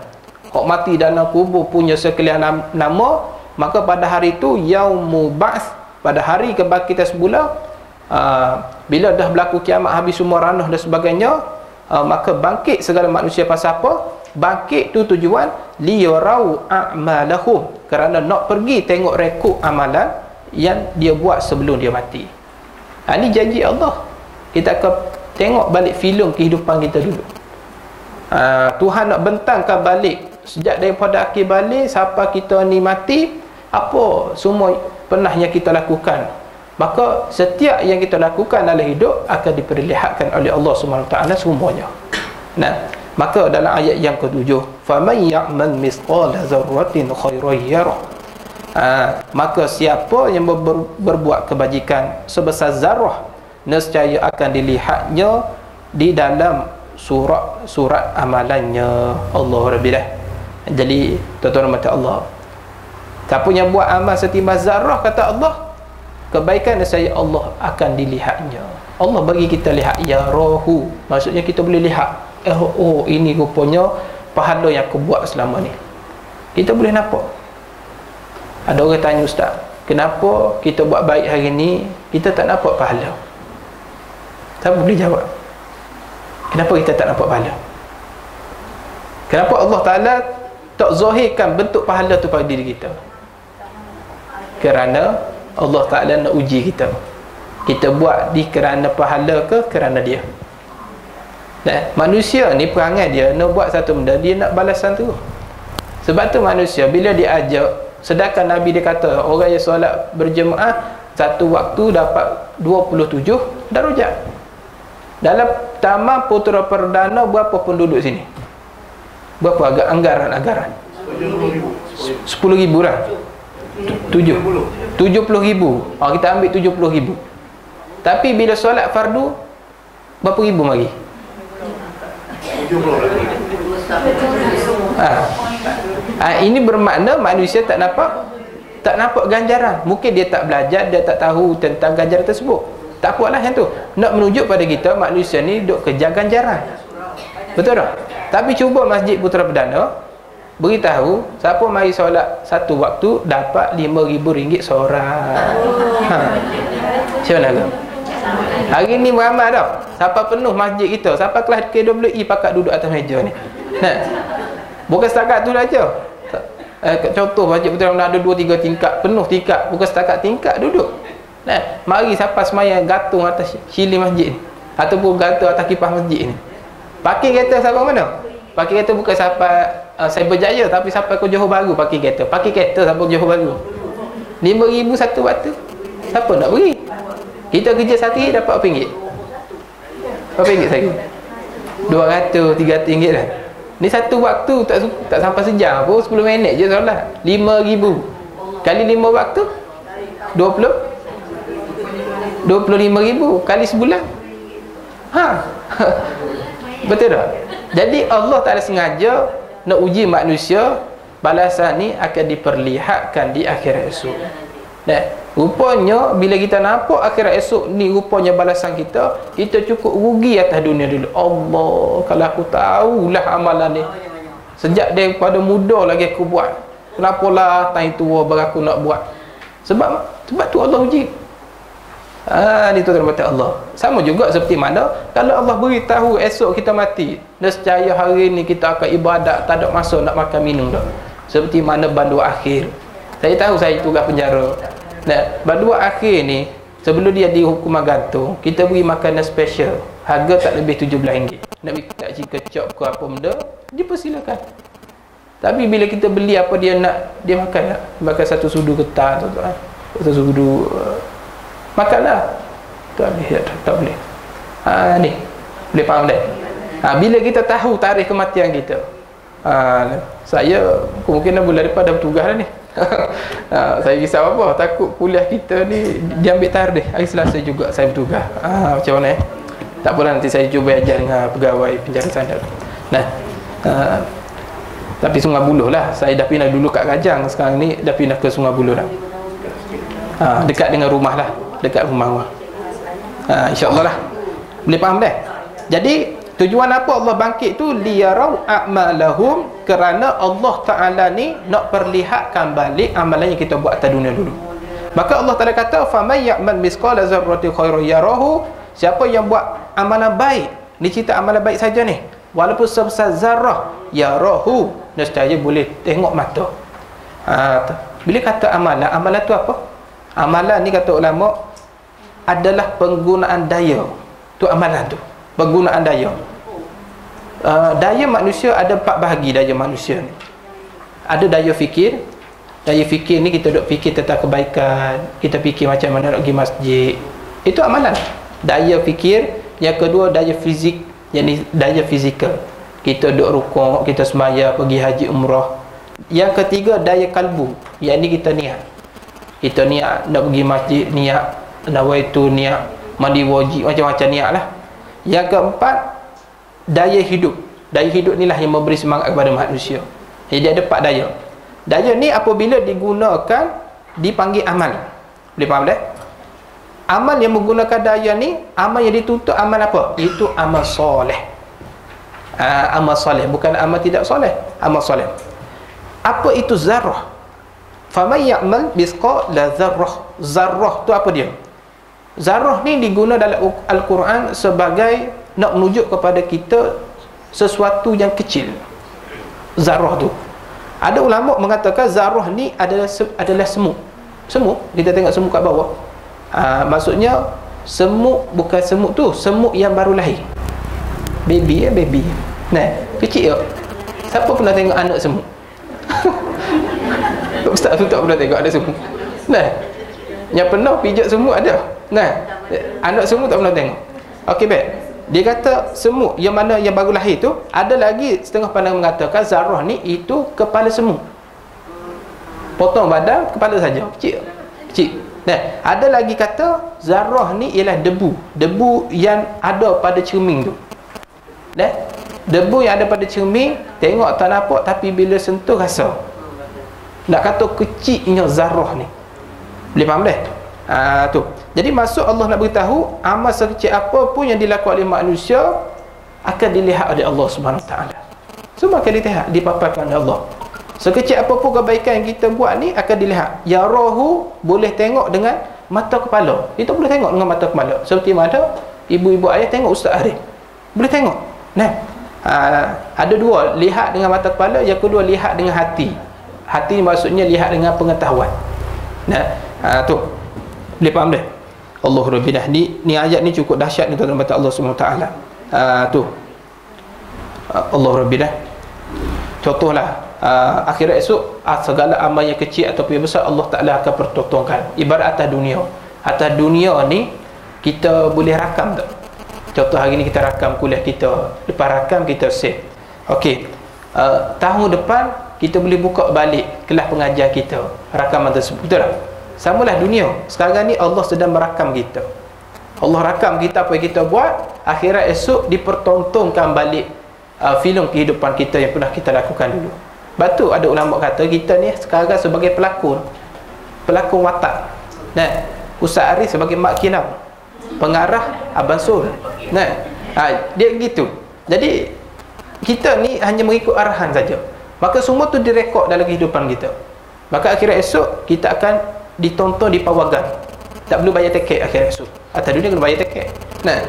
Hak mati dalam kubur punya sekalian nama, maka pada hari itu Yaumul Ba'ts, pada hari kebangkitan semula, bila dah berlaku kiamat, habis semua ranah dan sebagainya, maka bangkit segala manusia. Pasal apa? Bangkit tu tujuan liyarau a'malahum, kerana nak pergi tengok rekod amalan yang dia buat sebelum dia mati. Ini janji Allah. Kita akan tengok balik filem kehidupan kita dulu. Tuhan nak bentangkan balik sejak daripada akhir balik sampai kita ni mati, apa semua pernah yang kita lakukan. Maka setiap yang kita lakukan dalam hidup akan diperlihatkan oleh Allah SWT semuanya. Maka dalam ayat yang ke-7, faman ya'mal misqala dzarratin khairan yarah. Maka siapa yang berbuat kebajikan sebesar zarah, nescaya akan dilihatnya di dalam surat amalannya. Allah Rabbilah. Jadi tuan-tuan mata Allah, siapa yang buat amal setimbang zarah, kata Allah, kebaikan nescaya Allah akan dilihatnya. Allah bagi kita lihat, ya rohu, maksudnya kita boleh lihat, ini rupanya pahala yang aku buat selama ni. Kita boleh nampak. Ada orang tanya, ustaz, kenapa kita buat baik hari ni kita tak nampak pahala? Siapa boleh jawab? Kenapa kita tak nampak pahala? Kenapa Allah Ta'ala tak zahirkan bentuk pahala tu pada diri kita? Kerana Allah Ta'ala nak uji kita. Kita buat di kerana pahala ke kerana dia? Manusia ni perangai dia nak buat satu benda, dia nak balasan tu. Sebab tu manusia bila dia ajak, sedangkan Nabi dia kata orang yang solat berjemaah satu waktu dapat 27 darajat. Dalam Taman Putera Perdana berapa penduduk sini? Berapa agak anggaran? 10,000 lah. 70,000. Kita ambil 70,000. Tapi bila solat fardu berapa ribu lagi? 70. Ini bermakna manusia tak nampak ganjaran. Mungkin dia tak belajar, dia tak tahu tentang ganjaran tersebut. Tak apalah yang tu. Nak menunjuk pada kita manusia ni duk kejar ganjaran. Betul tak? Tapi cuba Masjid Putera Perdana beritahu siapa mari solat satu waktu dapat RM5,000 seorang. Macam mana ke? Hari ni beramal dah. Siapa penuh masjid kita, siapa kelas KWI pakat duduk atas meja ni. Bukan setakat tu saja. Contoh Masjid Putera Perdana ada 2-3 tingkat, penuh tingkat, bukan setakat tingkat duduk. Nah, mari siapa semayang gantung atas sili masjid ni, ataupun gantung atas kipas masjid ni. Pakai kereta sampai mana? Pakai kereta bukan sampai Cyberjaya, tapi sampai ke Johor Bahru pakai kereta. Pakai kereta sampai ke Johor Bahru. 5,000 satu waktu. Siapa nak beri? Kita kerja sehari dapat berapa ringgit? Berapa ringgit sehari? 200, 300 ringgit dah. Ni satu waktu tak sampai sejam pun, 10 minit je solat. 5,000 kali 5 waktu 25,000 kali sebulan. Betul tak? Jadi Allah Ta'ala sengaja nak uji manusia, balasan ni akan diperlihatkan di akhirat esok. Rupanya bila kita nampak akhirat esok ni rupanya balasan kita cukup rugi atas dunia dulu. Allah, kalau aku tahulah amalan ni sejak daripada muda lagi aku buat, kenapalah time tua baru aku nak buat. Sebab tu Allah uji. Ni tuan-tuan kata Allah. Sama juga seperti mana kalau Allah beritahu esok kita mati, nescaya hari ni kita akan ibadat, tak ada masa nak makan minum dah. Seperti mana bandua akhir. Saya tahu saya tugas penjara. Bandua akhir ni sebelum dia dihukum gantung, kita beri makanan special. Harga tak lebih RM17. Nak beri cik kecap ke apa benda, dipersilakan. Tapi bila kita beli apa dia nak, dia makan tak? Makan satu sudu ketan, satu sudu makanlah. Tak boleh. Ni boleh faham tak? Bila kita tahu tarikh kematian kita, saya kemungkinan bulan depan dah bertugas dah ni. Saya risau apa? Takut kuliah kita ni diambil tarikh. Hari Selasa juga saya bertugas. Macam mana tak apalah, nanti saya cuba ajar dengan pegawai penjara sana. Tapi Sungai Buloh lah. Saya dah pindah dulu kat Rajang, sekarang ni dah pindah ke Sungai Buloh dah. Dekat dengan rumah lah, dekat rumah. InsyaAllah lah. Boleh faham dah? Jadi tujuan apa Allah bangkit tu? Liyarau a'malahum, kerana Allah Ta'ala ni nak perlihatkan balik amalan yang kita buat atas dunia dulu. Maka Allah Ta'ala kata, faman ya'mal misqala dzarratin khairan yarahu, siapa yang buat amalan baik, ni cerita amalan baik saja ni, walaupun sebesar zarrah, yarahu, nescaya boleh tengok mata. Bila kata amalan tu apa? Amalan ni kata ulama adalah penggunaan daya. Tu amalan tu, penggunaan daya. Daya manusia ada 4 bahagi. Daya manusia ni ada daya fikir. Daya fikir ni kita duk fikir tentang kebaikan, kita fikir macam mana nak pergi masjid, itu amalan. Daya fikir. Yang kedua daya fizik, yakni daya fizikal, kita duk rukuk, kita sembahyang, pergi haji umrah. Yang ketiga daya kalbu, yakni kita niat. Kita niat nak pergi masjid, niat nawaitu, niat mandi wajib, macam-macam niat lah. Yang keempat daya hidup. Daya hidup ni lah yang memberi semangat kepada manusia. Jadi ada 4 daya. Daya ni apabila digunakan dipanggil amal. Boleh faham tak? Amal yang menggunakan daya ni, amal yang dituntut amal apa? Itu amal soleh. Amal soleh, bukan amal tidak soleh. Amal soleh. Apa itu zarrah? Faman ya'mal misqala zarrah. Zarrah tu apa dia? Zarrah ni diguna dalam Al-Quran sebagai nak menunjuk kepada kita sesuatu yang kecil. Zarrah tu, ada ulama mengatakan zarrah ni adalah semut. Semut, kita tengok semut kat bawah. Maksudnya semut, bukan semut tu, semut yang baru lahir. Baby baby. Kecil tak? Siapa pernah tengok anak semut? Ustaz tu tak pernah tengok ada semut. Yang pernah pijak semut ada. Anak semut tak pernah tengok. Okey, baik. Dia kata semut yang mana yang baru lahir tu, ada lagi setengah pandangan mengatakan zarrah ni itu kepala semut. Potong badan, kepala saja, kecil. Ada lagi kata zarrah ni ialah debu. Debu yang ada pada cermin tu. Debu yang ada pada cermin, tengok tak nampak, tapi bila sentuh rasa. Nak kata kecilnya zarrah ni. Boleh faham dah? Tu. Jadi maksud Allah nak beritahu amal sekecil apa pun yang dilakukan oleh manusia akan dilihat oleh Allah Subhanahu Wa Taala. Semua akan dilihat, dipaparkan oleh Allah. Sekecil apa pun kebaikan yang kita buat ni akan dilihat. Ya rohu, boleh tengok dengan mata kepala. Kita boleh tengok dengan mata kepala. Seperti mana ibu-ibu ayah tengok Ustaz Arif. Boleh tengok. Ada dua, lihat dengan mata kepala, yang kedua lihat dengan hati. Hati maksudnya lihat dengan pengetahuan. Tu. Boleh faham dah? Allah Rabbina. Ni ayat ni cukup dahsyat ni tuan-tuan Allah Subhanahu taala. Tu Allah Rabbina. Contohlah akhirat esok, segala amal yang kecil ataupun yang besar Allah Taala akan pertotongkan. Ibarat atas dunia. Atas dunia ni kita boleh rakam tak? Contoh hari ni kita rakam kuliah kita, lepas rakam kita save. Okey. Tahun depan kita boleh buka balik kelas pengajar kita, rakaman tersebut. Betul tak? Samalah dunia. Sekarang ni Allah sedang merakam kita. Allah rakam kita apa yang kita buat, akhirat esok dipertontonkan balik filem kehidupan kita yang pernah kita lakukan dulu. Batu ada ulama kata kita ni sekarang sebagai pelakon watak. Nah, Ustaz Arif sebagai mak kilau, pengarah Abang Sul. Nah, dia gitu. Jadi kita ni hanya mengikut arahan saja. Maka semua tu direkod dalam kehidupan kita. Maka akhirat esok kita akan ditonton di pawagan. Tak perlu bayar tiket akhirat esok. Atas dunia kena bayar tiket. Nah,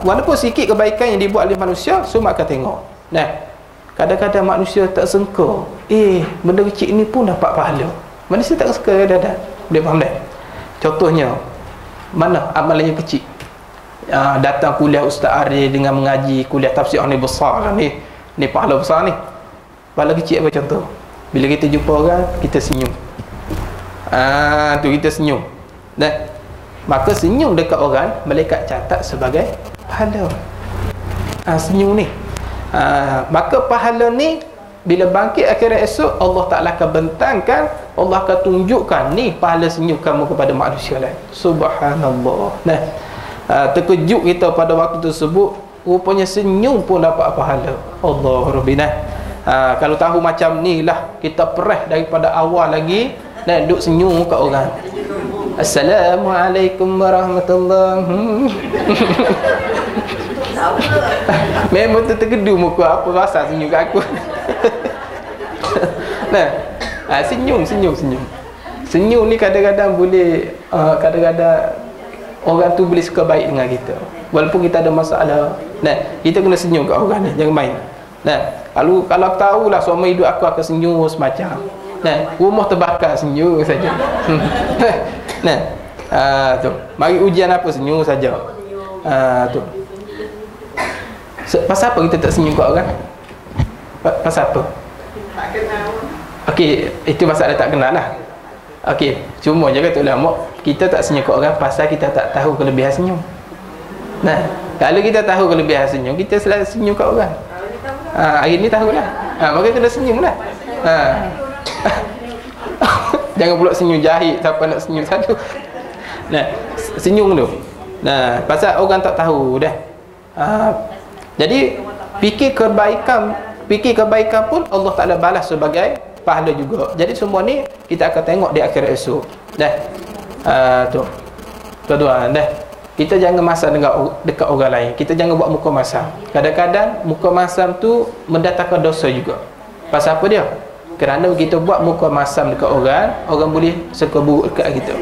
walaupun sikit kebaikan yang dibuat oleh manusia, semua akan tengok. Nah, kadang-kadang manusia tak sangka, benda kecil ni pun dapat pahala. Manusia tak sangka kadang-kadang. Boleh faham tak? Contohnya, mana amalan yang kecil? Datang kuliah Ustaz Arif dengan mengaji kuliah tafsir ni besar lah ni. Ni pahala besar ni. Pahala kecil apa contoh? Bila kita jumpa orang, kita senyum. Tu kita senyum. Dan maka senyum dekat orang, malaikat catat sebagai pahala. Senyum ni. Maka pahala ni bila bangkit akhirat esok, Allah Ta'ala akan bentangkan, Allah akan tunjukkan ni pahala senyum kamu kepada manusia lain. Subhanallah. Nah, terkejut kita pada waktu tersebut, rupanya senyum pun dapat pahala. Allah Rabbina. Kalau tahu macam ni lah, kita perah daripada awal lagi dan duduk senyum kat orang. Assalamualaikum warahmatullahi. Memang tu terkedu muka, apa rasa senyum kat aku. Nah, senyum. Senyum ni kadang-kadang boleh, kadang-kadang orang tu boleh suka baik dengan kita. Walaupun kita ada masalah. Nah, kita kena senyum kat orang ni, jangan main. Nah, kalau tahulah selama hidup aku akan senyum semacam. Nah, rumah terbakar senyum saja. Nah, tu. Mari ujian apa senyum saja. Tu. Pasal apa kita tak senyum kat orang? Pasal apa? Tak kenal. Okey, itu masalah tak kenal lah. Okey, cuma je kata ulama, kita tak senyum kat orang pasal kita tak tahu kelebihan senyum. Nah, kalau kita tahu kelebihan senyum, kita selalu senyum kat orang. Hari ni tahulah. Maka kena senyum lah. Jangan pula senyum jahit, siapa nak senyum satu. Nah, senyum tu. Nah, pasal orang tak tahu dah. Jadi fikir kebaikan pun Allah Ta'ala balas sebagai pahala juga. Jadi semua ni kita akan tengok di akhirat esok. Dah. Tu. Tuan-tuan, dah. Kita jangan masam dekat orang lain. Kita jangan buat muka masam. Kadang-kadang muka masam tu mendatangkan dosa juga. Pasal apa dia? Kerana kita buat muka masam dekat orang boleh suka buruk dekat kita.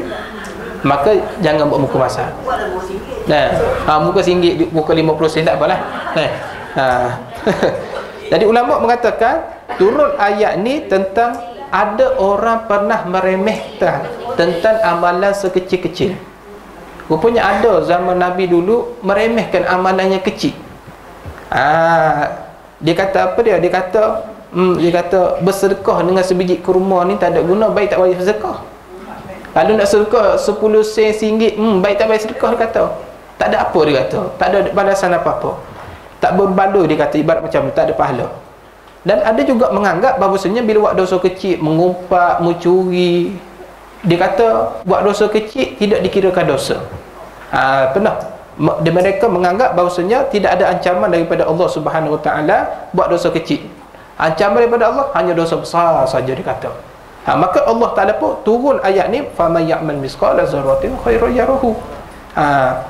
Maka jangan buat muka masam. Nah, muka RM1, muka RM50 tak apalah. Jadi ulama mengatakan turun ayat ni tentang ada orang pernah meremehkan tentang amalan sekecil-kecil. Rupanya ada zaman Nabi dulu meremehkan amalan yang kecil. Dia kata apa dia? Dia kata bersedekah dengan sebiji kurma ni tak ada guna, baik tak bayar sedekah. Kalau nak sedekah 10 sen RM1, baik tak bayar sedekah, dia kata. Tak ada apa, dia kata. Tak ada balasan apa-apa. Tak berbaloi, dia kata, ibarat macam tu, tak ada pahala. Dan ada juga menganggap bahawasanya bila buat dosa kecil, mengumpat, mencuri, dia kata buat dosa kecil tidak dikirakan dosa. Mereka menganggap bahawasanya tidak ada ancaman daripada Allah Subhanahu Wa Taala buat dosa kecil. Ancaman daripada Allah hanya dosa besar saja, dia kata. Maka Allah Ta'ala pun turun ayat ni, faman ya'mal misqala dzarratin khairan yarahu.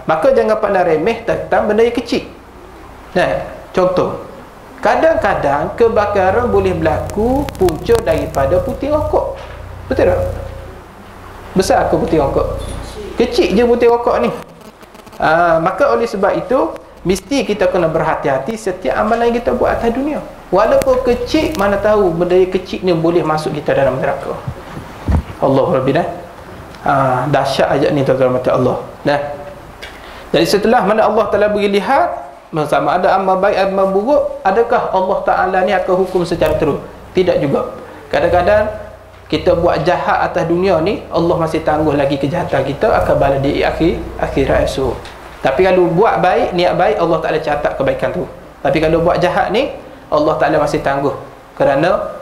Maka jangan pandang remeh tentang benda yang kecil. Nah, contoh, kadang-kadang kebakaran boleh berlaku punca daripada putih rokok. Betul tak? Besar ke putih rokok? Kecil je putih rokok ni. Maka oleh sebab itu mesti kita kena berhati-hati setiap amalan yang kita buat atas dunia. Walaupun kecil, mana tahu benda yang kecil ni boleh masuk kita dalam neraka. Allah Rabbina. Dahsyat ayat ni tuan-tuan mata Allah. Nah, jadi setelah mana Allah Ta'ala beri lihat sama ada amal baik amal buruk, adakah Allah Ta'ala ni akan hukum secara terus? Tidak juga. Kadang-kadang kita buat jahat atas dunia ni, Allah masih tangguh lagi kejahatan kita, akan balas di akhirat esok. Tapi kalau buat baik, niat baik, Allah Ta'ala catat kebaikan tu. Tapi kalau buat jahat ni, Allah Ta'ala masih tangguh, kerana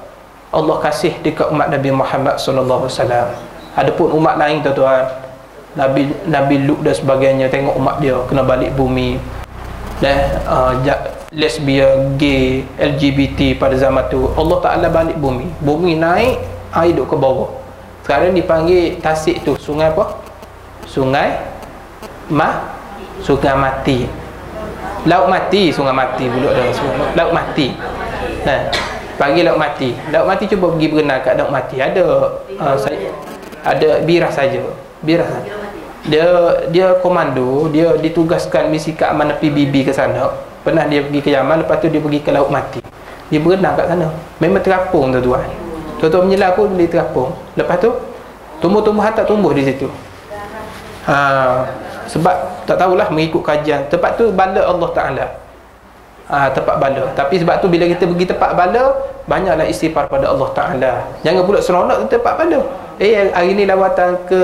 Allah kasih dekat umat Nabi Muhammad sallallahu alaihi wasallam. Adapun umat lain tuan-tuan, Nabi Lut dan sebagainya, tengok umat dia kena balik bumi, dan lesbian, gay, LGBT pada zaman tu, Allah Ta'ala balik bumi. Bumi naik, air duduk ke bawah. Sekarang dipanggil Tasik tu sungai apa? Sungai mati. Laut mati, sungai mati pula dah. Laut mati. Panggil laut mati. Laut mati cuba pergi berenang kat laut mati. Ada Biras saja. Dia komando, dia ditugaskan misi keamanan PBB ke sana. Pernah dia pergi ke Yaman, lepas tu dia pergi ke laut mati. Dia berenang kat sana. Memang terapung tuan-tuan. Tuan-tuan menyelam pun boleh terapung. Lepas tu tumbuh-tumbuhan tak tumbuh di situ. Sebab tak tahulah, mengikut kajian, tempat tu bala Allah Ta'ala. Tempat bala. Tapi sebab tu bila kita pergi tempat bala, banyaklah istighfar pada Allah Ta'ala. Jangan pula seronok ke tempat bala. Hari ni lawatan ke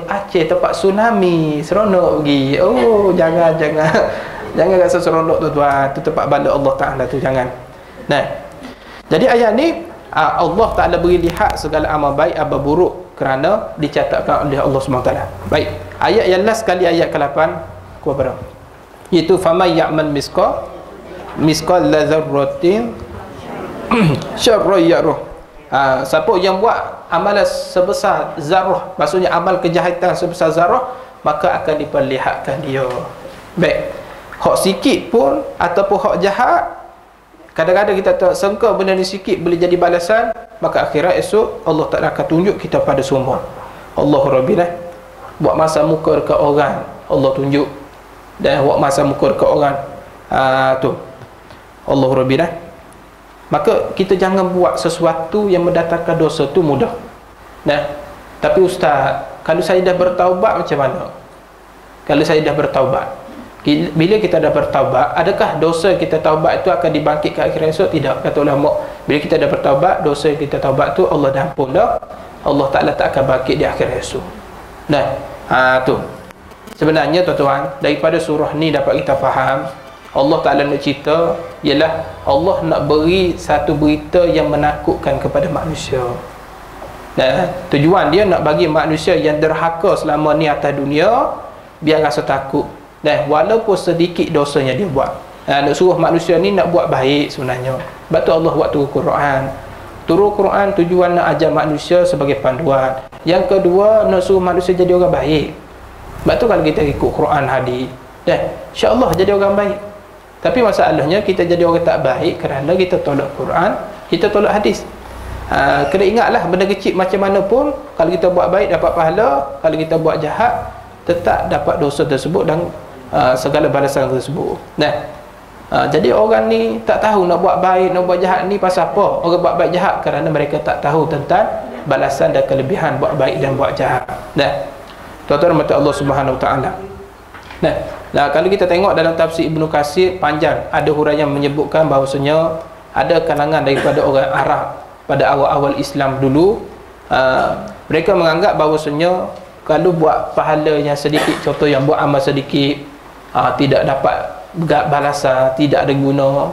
Aceh, tempat tsunami, seronok pergi. Oh, jangan rasa seronok tuan-tuan. Tu tempat bala Allah Ta'ala tu, jangan. Nah, jadi ayat ni Allah Ta'ala beri lihat segala amal baik amal buruk, kerana dicatatkan oleh Allah SWT. Baik, ayat yang last sekali, ayat ke-8 berapa? Iaitu faman ya'mal misqal dzarratin syarran yarah. Siapa yang buat amalan sebesar zarah, maksudnya amal kejahatan sebesar zarah, maka akan diperlihatkan dia. Baik, hak sikit pun ataupun hak jahat, kadang-kadang kita tak sangka benda ni sikit boleh jadi balasan, maka akhirat esok Allah Ta'ala akan tunjuk kita pada semua. Allah Rabbina buat masa muka dekat orang, Allah tunjuk. Dan buat masa muka dekat orang, tu Allah Rabbina. Maka kita jangan buat sesuatu yang mendatangkan dosa tu mudah. Nah, tapi ustaz, kalau saya dah bertaubat macam mana? Kalau saya dah bertaubat, bila kita dah bertaubat, adakah dosa kita taubat itu akan dibangkit ke akhirat esok? Tidak. Kata ulama, bila kita dah bertaubat, dosa yang kita taubat tu Allah dah ampun dah. Allah Ta'ala tak akan bangkit di akhirat esok. Nah, tu sebenarnya tuan-tuan, daripada surah ni dapat kita faham, Allah Ta'ala nak cerita ialah Allah nak beri satu berita yang menakutkan kepada manusia. Nah, tujuan dia nak bagi manusia yang derhaka selama ni atas dunia, biar rasa takut. Dan walaupun sedikit dosanya dia buat, nak suruh manusia ni nak buat baik sebenarnya. Sebab tu Allah buat turun Quran. Turun Quran tujuan nak ajar manusia sebagai panduan. Yang kedua, nak suruh manusia jadi orang baik. Sebab tu kalau kita ikut Quran hadis, insya-Allah jadi orang baik. Tapi masalahnya kita jadi orang tak baik kerana kita tolak Quran, kita tolak hadis. Kena ingatlah, benda kecil macam mana pun, kalau kita buat baik dapat pahala, kalau kita buat jahat tetap dapat dosa tersebut dan segala balasan tersebut. Jadi orang ni tak tahu nak buat baik, nak buat jahat ni pasal apa. Orang buat baik jahat kerana mereka tak tahu tentang balasan dan kelebihan buat baik dan buat jahat. Tuan-tuan rahmat Allah Subhanahu Wa Taala. Nah, kalau kita tengok dalam tafsir Ibnu Katsir panjang, ada huraian yang menyebutkan bahawasanya ada kalangan daripada orang Arab pada awal-awal Islam dulu, mereka menganggap bahawasanya kalau buat pahala yang sedikit, contoh yang buat amal sedikit, tidak dapat balasan, tidak ada guna.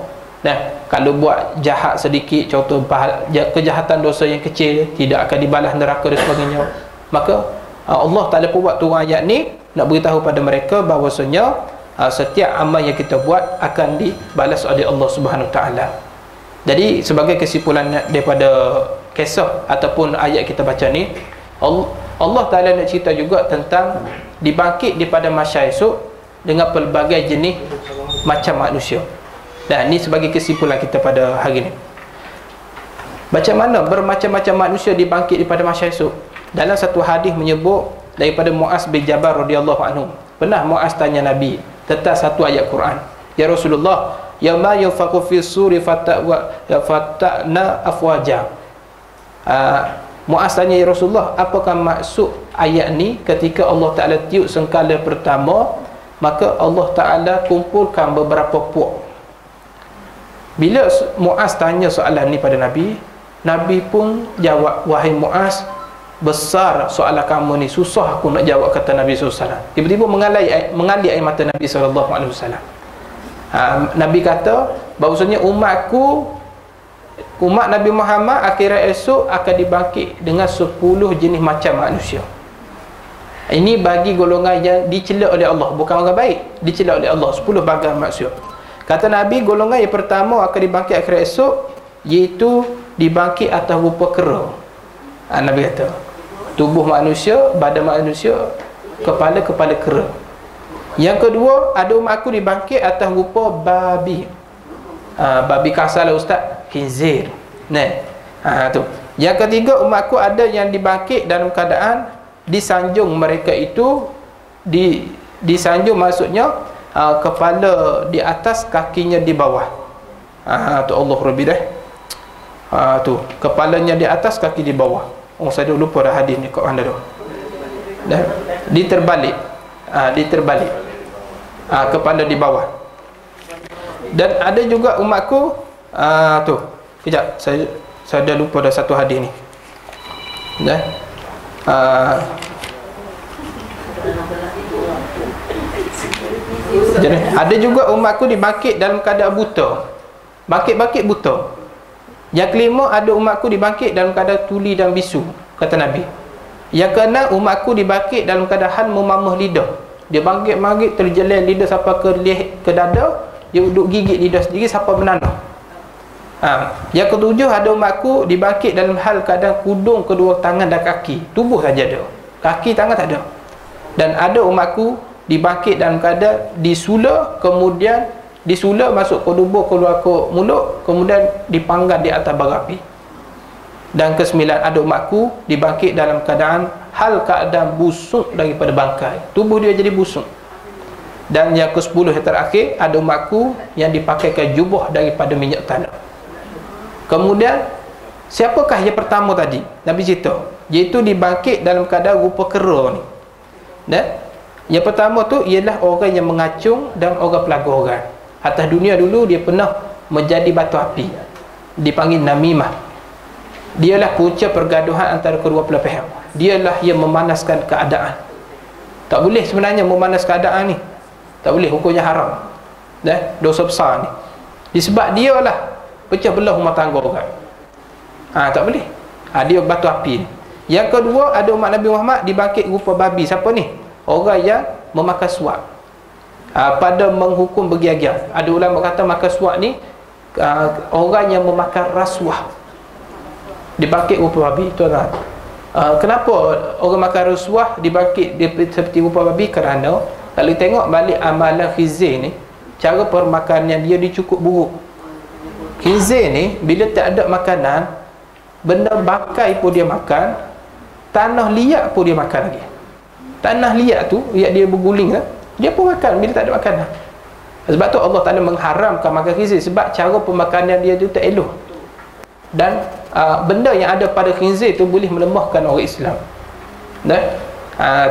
Kalau buat jahat sedikit, contoh kejahatan dosa yang kecil, tidak akan dibalas neraka dan sebagainya. Maka Allah Ta'ala pun buat turun ayat ni nak beritahu pada mereka bahawasanya setiap amal yang kita buat akan dibalas oleh Allah Subhanahu Ta'ala. Jadi sebagai kesimpulan daripada kisah ataupun ayat kita baca ni, Allah Ta'ala nak cerita juga tentang dibangkit daripada mahsyar esok dengan pelbagai jenis macam manusia. Dan ini sebagai kesimpulan kita pada hari ini. Macam mana bermacam-macam manusia dibangkit daripada mahsyar esok? Dalam satu hadis menyebut daripada Muaz bin Jabal radhiyallahu anhu, pernah Muaz tanya Nabi tentang satu ayat Quran. Ya Rasulullah, yauma yunfaqu fi suri fata'na afwaja. Muaz tanya, ya Rasulullah, apakah maksud ayat ni ketika Allah Ta'ala tiup sengkala pertama, maka Allah Ta'ala kumpulkan beberapa puak. Bila Muaz tanya soalan ni pada Nabi, Nabi pun jawab, wahai Muaz, besar soalan kamu ni, susah aku nak jawab, kata Nabi SAW. Tiba-tiba mengalir air mata Nabi SAW. Nabi kata bahawasanya umat Nabi Muhammad akhirat esok akan dibangkit dengan 10 jenis macam manusia. Ini bagi golongan yang dicela oleh Allah, bukan orang baik, dicela oleh Allah, 10 bagai manusia. Kata Nabi, golongan yang pertama akan dibangkit akhirat esok, iaitu dibangkit atas rupa kera. Nabi kata tubuh manusia, badan manusia, kepala kera. Yang kedua, ada umat aku dibangkit atas rupa babi. Babi kasar lah ustaz, khinzir. Tu. Yang ketiga, umat aku ada yang dibangkit dalam keadaan disanjung mereka itu, disanjung maksudnya kepala di atas, kakinya di bawah. Tu Allah Rabbi dah. Tu kepalanya di atas, kaki di bawah. Oh, saya dah lupa dah hadis ni kat anda tu. Dah diterbalik. Diterbalik. Kepala di bawah. Dan ada juga umatku tu. Kejap, saya dah lupa dah satu hadis ni. Dah. Jadi ada juga umatku dibangkit dalam keadaan buta. Bangkit buta. Yang kelima, ada umatku dibangkit dalam keadaan tuli dan bisu, kata Nabi. Yang keenam, umatku dibangkit dalam keadaan memamah lidah. Dia bangkit terjelai lidah sampai ke dada, dia duduk gigit lidah sendiri sampai menanah. Yang ketujuh, ada umatku dibangkit dalam hal keadaan kudung kedua tangan dan kaki, tubuh saja ada, kaki tangan tak ada. Dan ada umatku dibangkit dalam keadaan disula, kemudian disula masuk ke dubur, keluar ke mulut, kemudian dipanggang di atas bara api. Dan kesembilan, ada umatku dibangkit dalam keadaan keadaan busuk daripada bangkai, tubuh dia jadi busuk. Dan yang ke-10 yang terakhir, ada umatku yang dipakaikan jubah daripada minyak tanah. Kemudian siapakah yang pertama tadi Nabi cerita, iaitu dibangkit dalam keadaan rupa kera ni. Dan yang pertama tu ialah orang yang mengacung dan orang pelaga orang. Atas dunia dulu dia pernah menjadi batu api, dipanggil namimah. Dialah punca pergaduhan antara kedua belah pihak. Dialah yang memanaskan keadaan. Tak boleh sebenarnya memanas keadaan ni, tak boleh, hukumnya haram. Dosa besar ni. Disebab dialah pecah belah rumah tangga orang. Tak boleh. Dia batu api ni. Yang kedua, ada umat Nabi Muhammad dibangkit rupa babi. Siapa ni? Orang yang memakan suap. Pada menghukum bergiagian. Ada ulama kata makan suap ni orang yang memakan rasuah, dibangkit rupa babi. Tuan-tuan, kenapa orang makan rasuah dibangkit seperti rupa babi? Kerana kalau tengok balik amalan khizir ni, cara permakanan dia cukup buruk. Khizir ni bila tak ada makanan, benda bakai pun dia makan, tanah liat pun dia makan lagi. Tanah liat tu, liat dia berguling kan, dia pun makan bila tak ada makanan. Sebab tu Allah Ta'ala mengharamkan makan khinzir, sebab cara pemakanan dia tu tak elok. Dan benda yang ada pada khinzir tu boleh melemahkan orang Islam.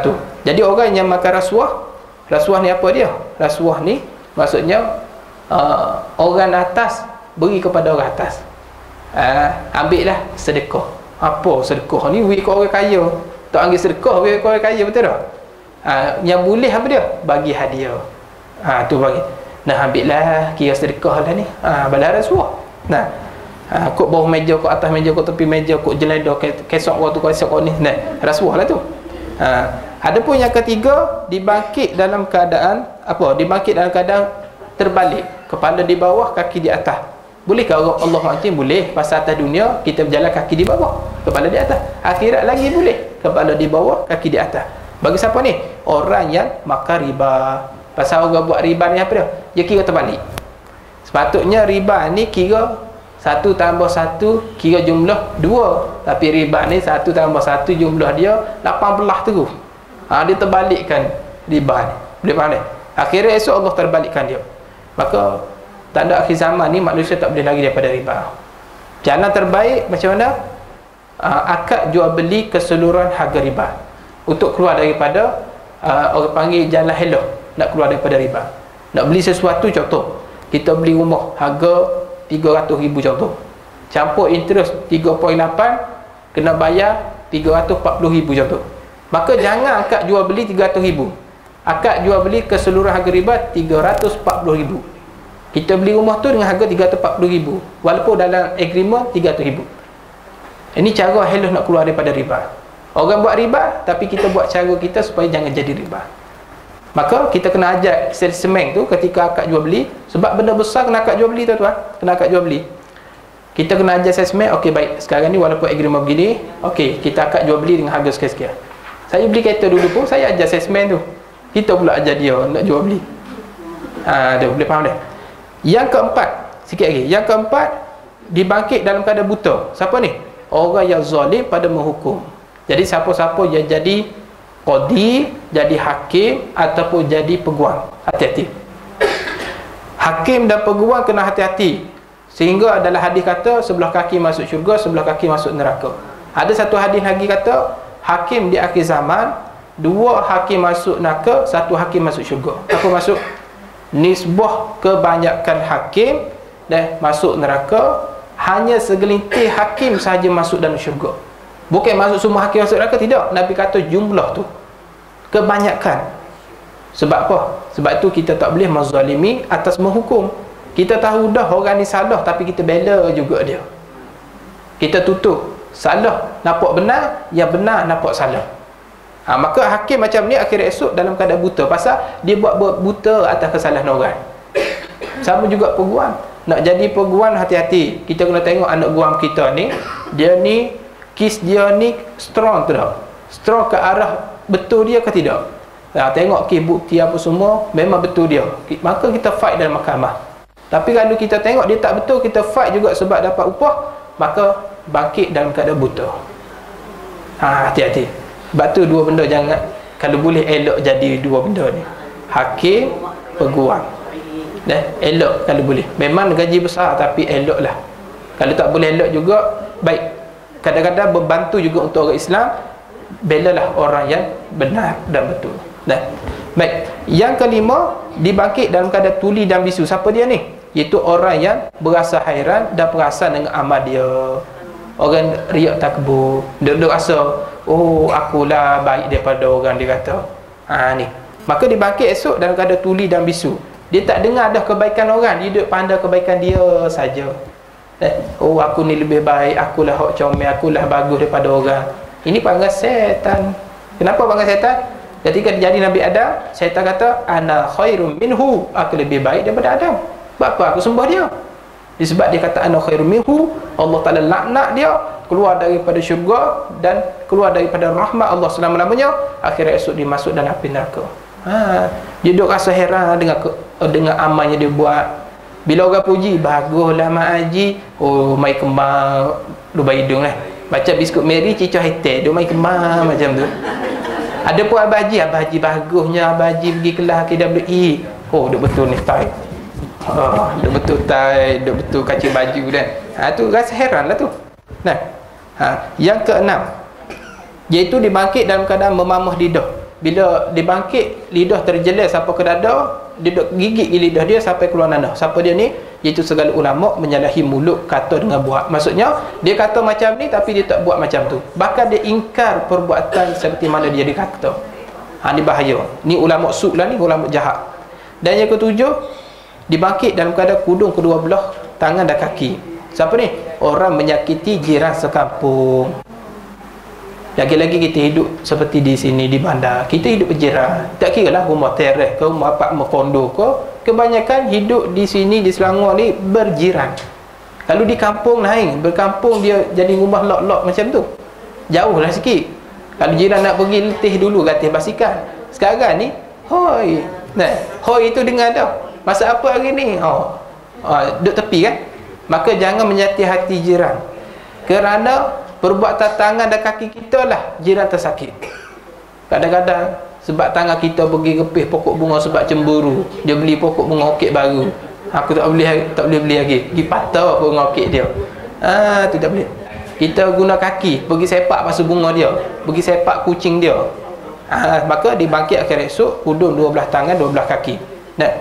Tu. Jadi orang yang makan rasuah ni apa dia? Rasuah ni maksudnya orang atas beri kepada orang atas. Ambil lah sedekah. Apa sedekah ni? Beri ke orang kaya. Tak ambil sedekah, beri ke orang kaya, betul tak? Yang boleh apa dia? Bagi hadiah. Tu bagi. Nah, ambil lah, kira sedekah lah ni. Balas rasuah. Nah, kok bawah meja, kok atas meja, kok tepi meja, kok jeledah, kesok kau tu, kesok kau ni. Nah, rasuah lah tu. Ada pun yang ketiga, dibangkit dalam keadaan apa? Dibangkit dalam keadaan terbalik, kepala di bawah, kaki di atas. Bolehkah Allah maksudnya? Boleh. Pasal atas dunia kita berjalan kaki di bawah, kepala di atas. Akhirat lagi boleh, kepala di bawah, kaki di atas. Bagi siapa ni? Orang yang makan riba. Pasal orang buat riba ni apa dia? Dia kira terbalik. Sepatutnya riba ni kira 1 tambah 1 kira jumlah 2, tapi riba ni 1 tambah 1 jumlah dia 18 tu. Dia terbalikkan riba ni. Boleh faham ni? Akhirnya esok Allah terbalikkan dia. Maka tanda akhir zaman ni manusia tak boleh lari daripada riba. Jalan terbaik macam mana? akad jual beli keseluruhan harga riba, untuk keluar daripada orang panggil jalan hello, nak keluar daripada riba. Nak beli sesuatu, contoh kita beli rumah harga 300,000 contoh, campur interest 3.8, kena bayar 340,000 contoh. Maka jangan akad jual beli 300,000, akad jual beli keseluruhan harga riba 340,000. Kita beli rumah tu dengan harga 340,000, walaupun dalam agreement 300,000. Ini cara halus nak keluar daripada riba. Orang buat riba, tapi kita buat cara kita supaya jangan jadi riba. Maka kita kena ajak salesman tu ketika akad jual beli, sebab benda besar kena akad jual beli tuan-tuan, kena akad jual beli. Kita kena ajak salesman, okey baik, sekarang ni walaupun agreement begini, okey kita akad jual beli dengan harga sekian-sekian. Saya beli kereta dulu pun saya ajak salesman tu, kita pula ajar dia nak jual beli. Dia boleh faham dah. Yang keempat, sikit lagi. Yang keempat, dibangkit dalam keadaan buta. Siapa ni? Orang yang zalim pada menghukum. Jadi siapa-siapa yang jadi qadi, jadi hakim ataupun jadi peguam, hati-hati. Hakim dan peguam kena hati-hati. Sehingga adalah hadis kata sebelah kaki masuk syurga, sebelah kaki masuk neraka. Ada satu hadis lagi kata hakim di akhir zaman, 2 hakim masuk neraka, 1 hakim masuk syurga. Apa maksud? Nisbah kebanyakan hakim dan masuk neraka, hanya segelintir hakim sahaja masuk dalam syurga. Bukan masuk semua hakim masuk neraka, tidak. Nabi kata jumlah tu, kebanyakan. Sebab apa? Sebab tu kita tak boleh menzalimi atas menghukum. Kita tahu dah orang ni salah, tapi kita bela juga dia. Kita tutup salah nampak benar, yang benar nampak salah. Maka hakim macam ni akhir esok dalam keadaan buta, pasal dia buat buta atas kesalahan orang. Sama juga peguam. Nak jadi peguam, hati-hati. Kita kena tengok anak guam kita ni, dia ni kes dia ni strong ke tak? Strong ke arah betul dia ke tidak? Tengok kes bukti apa semua, memang betul dia, maka kita fight dalam mahkamah. Tapi kalau kita tengok dia tak betul, kita fight juga sebab dapat upah, maka bangkit dalam keadaan buta. Hati-hati. Sebab tu dua benda jangan, kalau boleh elok jadi dua benda ni, hakim, peguam. Elok kalau boleh. Memang gaji besar, tapi elok lah. Kalau tak boleh elok juga, baik. Kadang-kadang membantu juga untuk orang Islam, belalah orang yang benar dan betul. Baik. Yang kelima, dibangkit dalam keadaan tuli dan bisu. Siapa dia ni? Iaitu orang yang berasa hairan dan perasan dengan amal dia. Orang riak takbur, dia rasa, oh akulah baik daripada orang, dia kata. Ni. Maka dibangkit esok dalam keadaan tuli dan bisu. Dia tak dengar dah kebaikan orang, dia duduk pandang kebaikan dia saja. Oh aku ni lebih baik, akulah hok comel, akulah bagus daripada orang. Ini panggil setan. Kenapa panggil setan? Ketika jadi Nabi Adam, syaitan kata ana khairum minhu, aku lebih baik daripada Adam. Sebab apa? Aku sembah dia. Disebab dia kata ana khairum minhu, Allah Ta'ala laknat dia, keluar daripada syurga dan keluar daripada rahmat Allah selama-lamanya. Akhirnya esok dia masuk dalam api neraka. Dia duduk rasa heran dengan amalnya dia buat. Bila orang puji, baguslah mak haji, oh mai kembang lubang hidung lah. Macam biskut Mary cicah hitam, dia mai kembang macam tu. Ada pun Abah Haji bagusnya, Abah Haji pergi kelas KWE. Oh, duk betul ni tai. Duk betul tai, duk betul kaca baju dan. Tu rasa heran lah tu. Yang keenam, iaitu dibangkit dalam keadaan memamah lidah. Bila dibangkit, lidah terjelas sampai ke dada, dia duk gigit lidah dia sampai keluar nanah. Siapa dia ni? Iaitu segala ulama menyalahi mulut kata dengan buat. Maksudnya dia kata macam ni tapi dia tak buat macam tu. Bahkan dia ingkar perbuatan seperti mana dia dikata. Ni bahaya. Ni ulama su' lah ni, ulama jahat. Dan yang ketujuh, dibangkit dalam keadaan kudung kedua belah tangan dan kaki. Siapa ni? Orang menyakiti jiran sekampung. Lagi-lagi kita hidup seperti di sini di bandar, kita hidup berjiran. Tak kira lah rumah teres ke, rumah apartmen kondo ke, kebanyakan hidup di sini di Selangor ni berjiran. Kalau di kampung lain, berkampung dia jadi rumah lok-lok macam tu, jauh lah sikit. Kalau jiran nak pergi letih dulu gatih basikal. Sekarang ni hoi. Hoi itu dengar dah. Masa apa hari ni? Duduk tepi kan. Maka jangan menyakiti hati jiran, kerana perbuatan tangan dan kaki kita lah jiran tersakit. Kadang-kadang sebab tangan kita pergi kepih pokok bunga sebab cemburu, dia beli pokok bunga orkid baru, aku tak boleh beli lagi, pergi patah pokok bunga orkid dia. Tu tak boleh. kita guna kaki pergi sepak pasu bunga dia, pergi sepak kucing dia, maka di bangkit akhir esok hudung 12 tangan 12 kaki. Nah,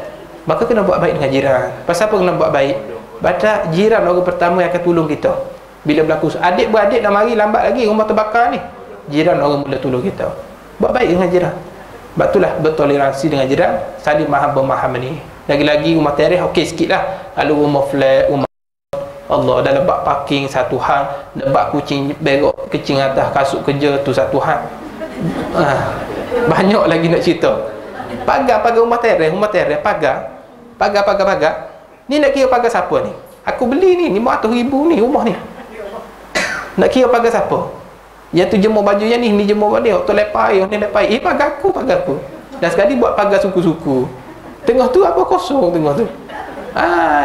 maka kena buat baik dengan jiran. Pasal apa kena buat baik? Baca jiran orang pertama yang akan tolong kita bila berlaku. Adik-beradik nak mari lambat lagi rumah terbakar ni, jiran orang mula tolong kita. Buat baik dengan jiran. Sebab itulah bertoleransi dengan jiran, saling memahami ni. Lagi-lagi rumah tereh okey sikit lah. Kalau rumah flat, rumah Allah dah lebat parking satu hal, lebat kucing berok kecing atas kasut kerja tu satu hal. Banyak lagi nak cerita. Pagar rumah tereh pagar. Ni nak kira pagar siapa ni? Aku beli ni 500,000 ni rumah ni. Nak kira pagar siapa? Yang tu jemur baju yang ni jemur baju. Tu lepas air, ni lepas air. Pagar aku. Dan sekali buat pagar suku-suku. Tengah tu apa kosong tengah tu.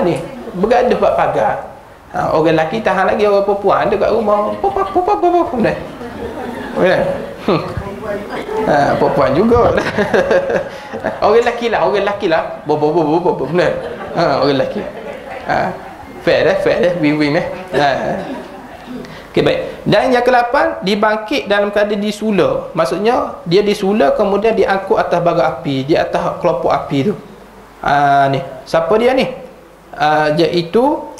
Ni bergaduh buat pagar. Orang lelaki tahan lagi, orang perempuan dekat rumah pop dah. Kan? Perempuan juga. Orang lelaki lah. Benar. Orang lelaki. Fair dah, win-win dah. Okey, baik. Dan yang ke-8, dibangkit dalam keadaan disula. Maksudnya dia disula kemudian diangkut atas bara api, di atas kelompok api tu. Ni. Siapa dia ni? Iaitu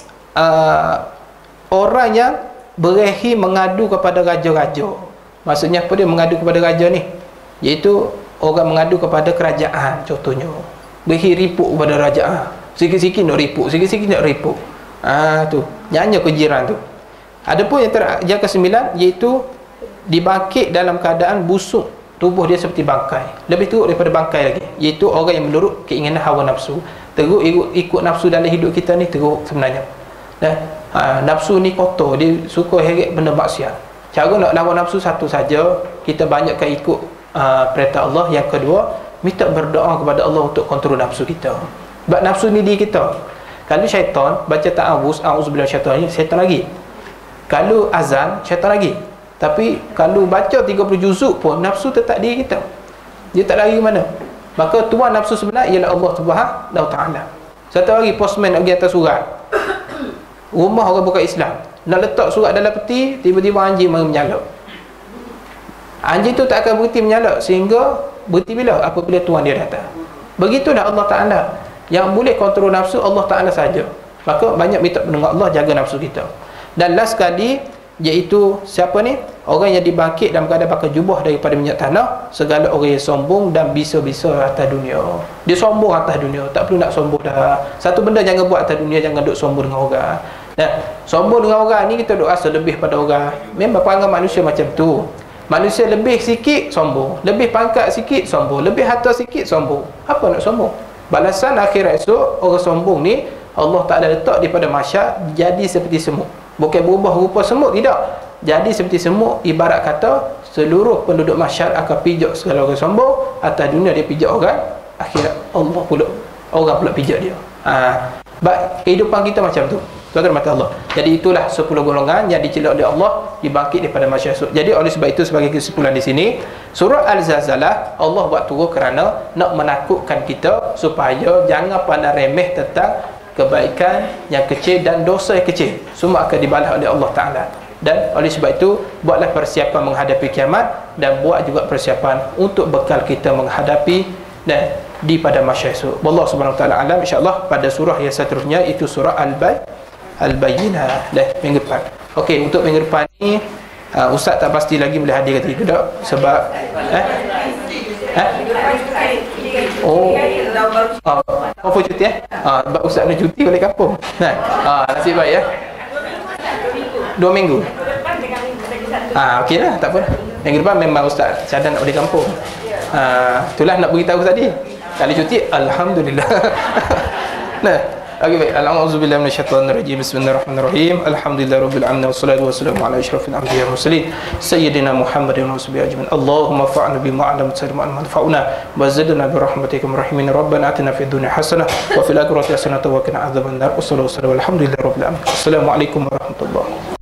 orang yang berehi mengadu kepada raja-raja. Maksudnya apa dia mengadu kepada raja ni? Iaitu orang mengadu kepada kerajaan contohnya. Berehi ripuk kepada kerajaan. Sikit-sikit nak ripuk. Tu. Nyanyi ke jiran tu. Adapun yang ke-9 iaitu dibangkit dalam keadaan busuk. Tubuh dia seperti bangkai. Lebih teruk daripada bangkai lagi. Iaitu orang yang menurut keinginan hawa nafsu. Teruk ikut nafsu dalam hidup kita ni teruk sebenarnya. Dan nafsu ni kotor, dia suka heret benda maksiat. Cara nak lawan nafsu satu saja, kita banyakkan ikut perintah Allah. Yang kedua, minta berdoa kepada Allah untuk kontrol nafsu kita. Sebab nafsu ni diri kita. Kalau syaitan baca ta'awuz, a'udzubillah syaitan ni, syaitan lagi. Kalau azan, syaitan lagi. Tapi kalau baca 30 juzuk pun nafsu tetap diri kita. Dia tak lari mana. Maka tuan nafsu sebenar ialah Allah Subhanahu Ta'ala. Satu hari postman nak pergi atas surat. Rumah orang bukan Islam. Nak letak surat dalam peti, tiba-tiba anjing mari menyala. Anjing tu tak akan berhenti menyala sehingga berhenti bila? Apabila tuan dia datang. Begitulah Allah Ta'ala. Yang boleh kontrol nafsu Allah Ta'ala saja. Maka banyak minta dengan Allah jaga nafsu kita. Dan last sekali, iaitu siapa ni? Orang yang dibangkit dalam keadaan pakai jubah daripada minyak tanah. Segala orang yang sombong dan bisa-bisa atas dunia. Dia sombong atas dunia. Tak perlu nak sombong dah. Satu benda jangan buat atas dunia, jangan duk sombong dengan orang. Dan sombong dengan orang ni kita duk rasa lebih pada orang. Memang perangai manusia macam tu. Manusia lebih sikit sombong, lebih pangkat sikit sombong, lebih harta sikit sombong. Apa nak sombong? Balasan akhirat esok orang sombong ni Allah Ta'ala letak daripada masyarakat jadi seperti semut. Bukan berubah rupa semut, tidak. Jadi seperti semut, ibarat kata seluruh penduduk masyarakat akan pijak segala orang sombong. Atas dunia dia pijak orang, akhirat Allah pula, orang pula pijak dia. Baik, kehidupan kita macam tu. Tuan-tuan mata Allah. Jadi itulah 10 golongan yang dicela oleh Allah, dibangkit daripada masyarakat. Jadi oleh sebab itu sebagai kesimpulan di sini, surah Al-Zalzalah Allah buat turun kerana nak menakutkan kita supaya jangan pandang remeh tentang kebaikan yang kecil dan dosa yang kecil. Semua akan dibalas oleh Allah Ta'ala. Dan oleh sebab itu, buatlah persiapan menghadapi kiamat dan buat juga persiapan untuk bekal kita menghadapi dan di pada masa esok. Wallahu subhanahu wa ta'ala alam. InsyaAllah pada surah yang seterusnya itu surah Al-Bayyinah minggu depan. Okey, untuk minggu depan ni Ustaz tak pasti lagi boleh hadir ke tidak sebab Kau cuti sebab Ustaz nak cuti balik kampung. Nasib baik ya. 2 minggu. Okey lah, tak apa. Minggu depan memang Ustaz cadang nak balik kampung. Itulah nak beritahu tadi. Kali cuti alhamdulillah. Okey, baik. A'udzubillahi minasyaitonir rajim. Bismillahirrahmanirrahim. Alhamdulillahirabbil alamin wassalatu wassalamu ala asyrafil anbiya'i wal mursalin sayyidina Muhammadin wa sahbihi ajmain. Allahumma fa'alna bima 'allamtana wa anfa'na wa zidna bi rahmatika rahimin. Rabbana atina fid dunya hasanah wa fil akhirati hasanah wa qina adzabannar. Wassallallahu alaihi wa sallam. Alhamdulillahirabbil alamin. Assalamualaikum warahmatullahi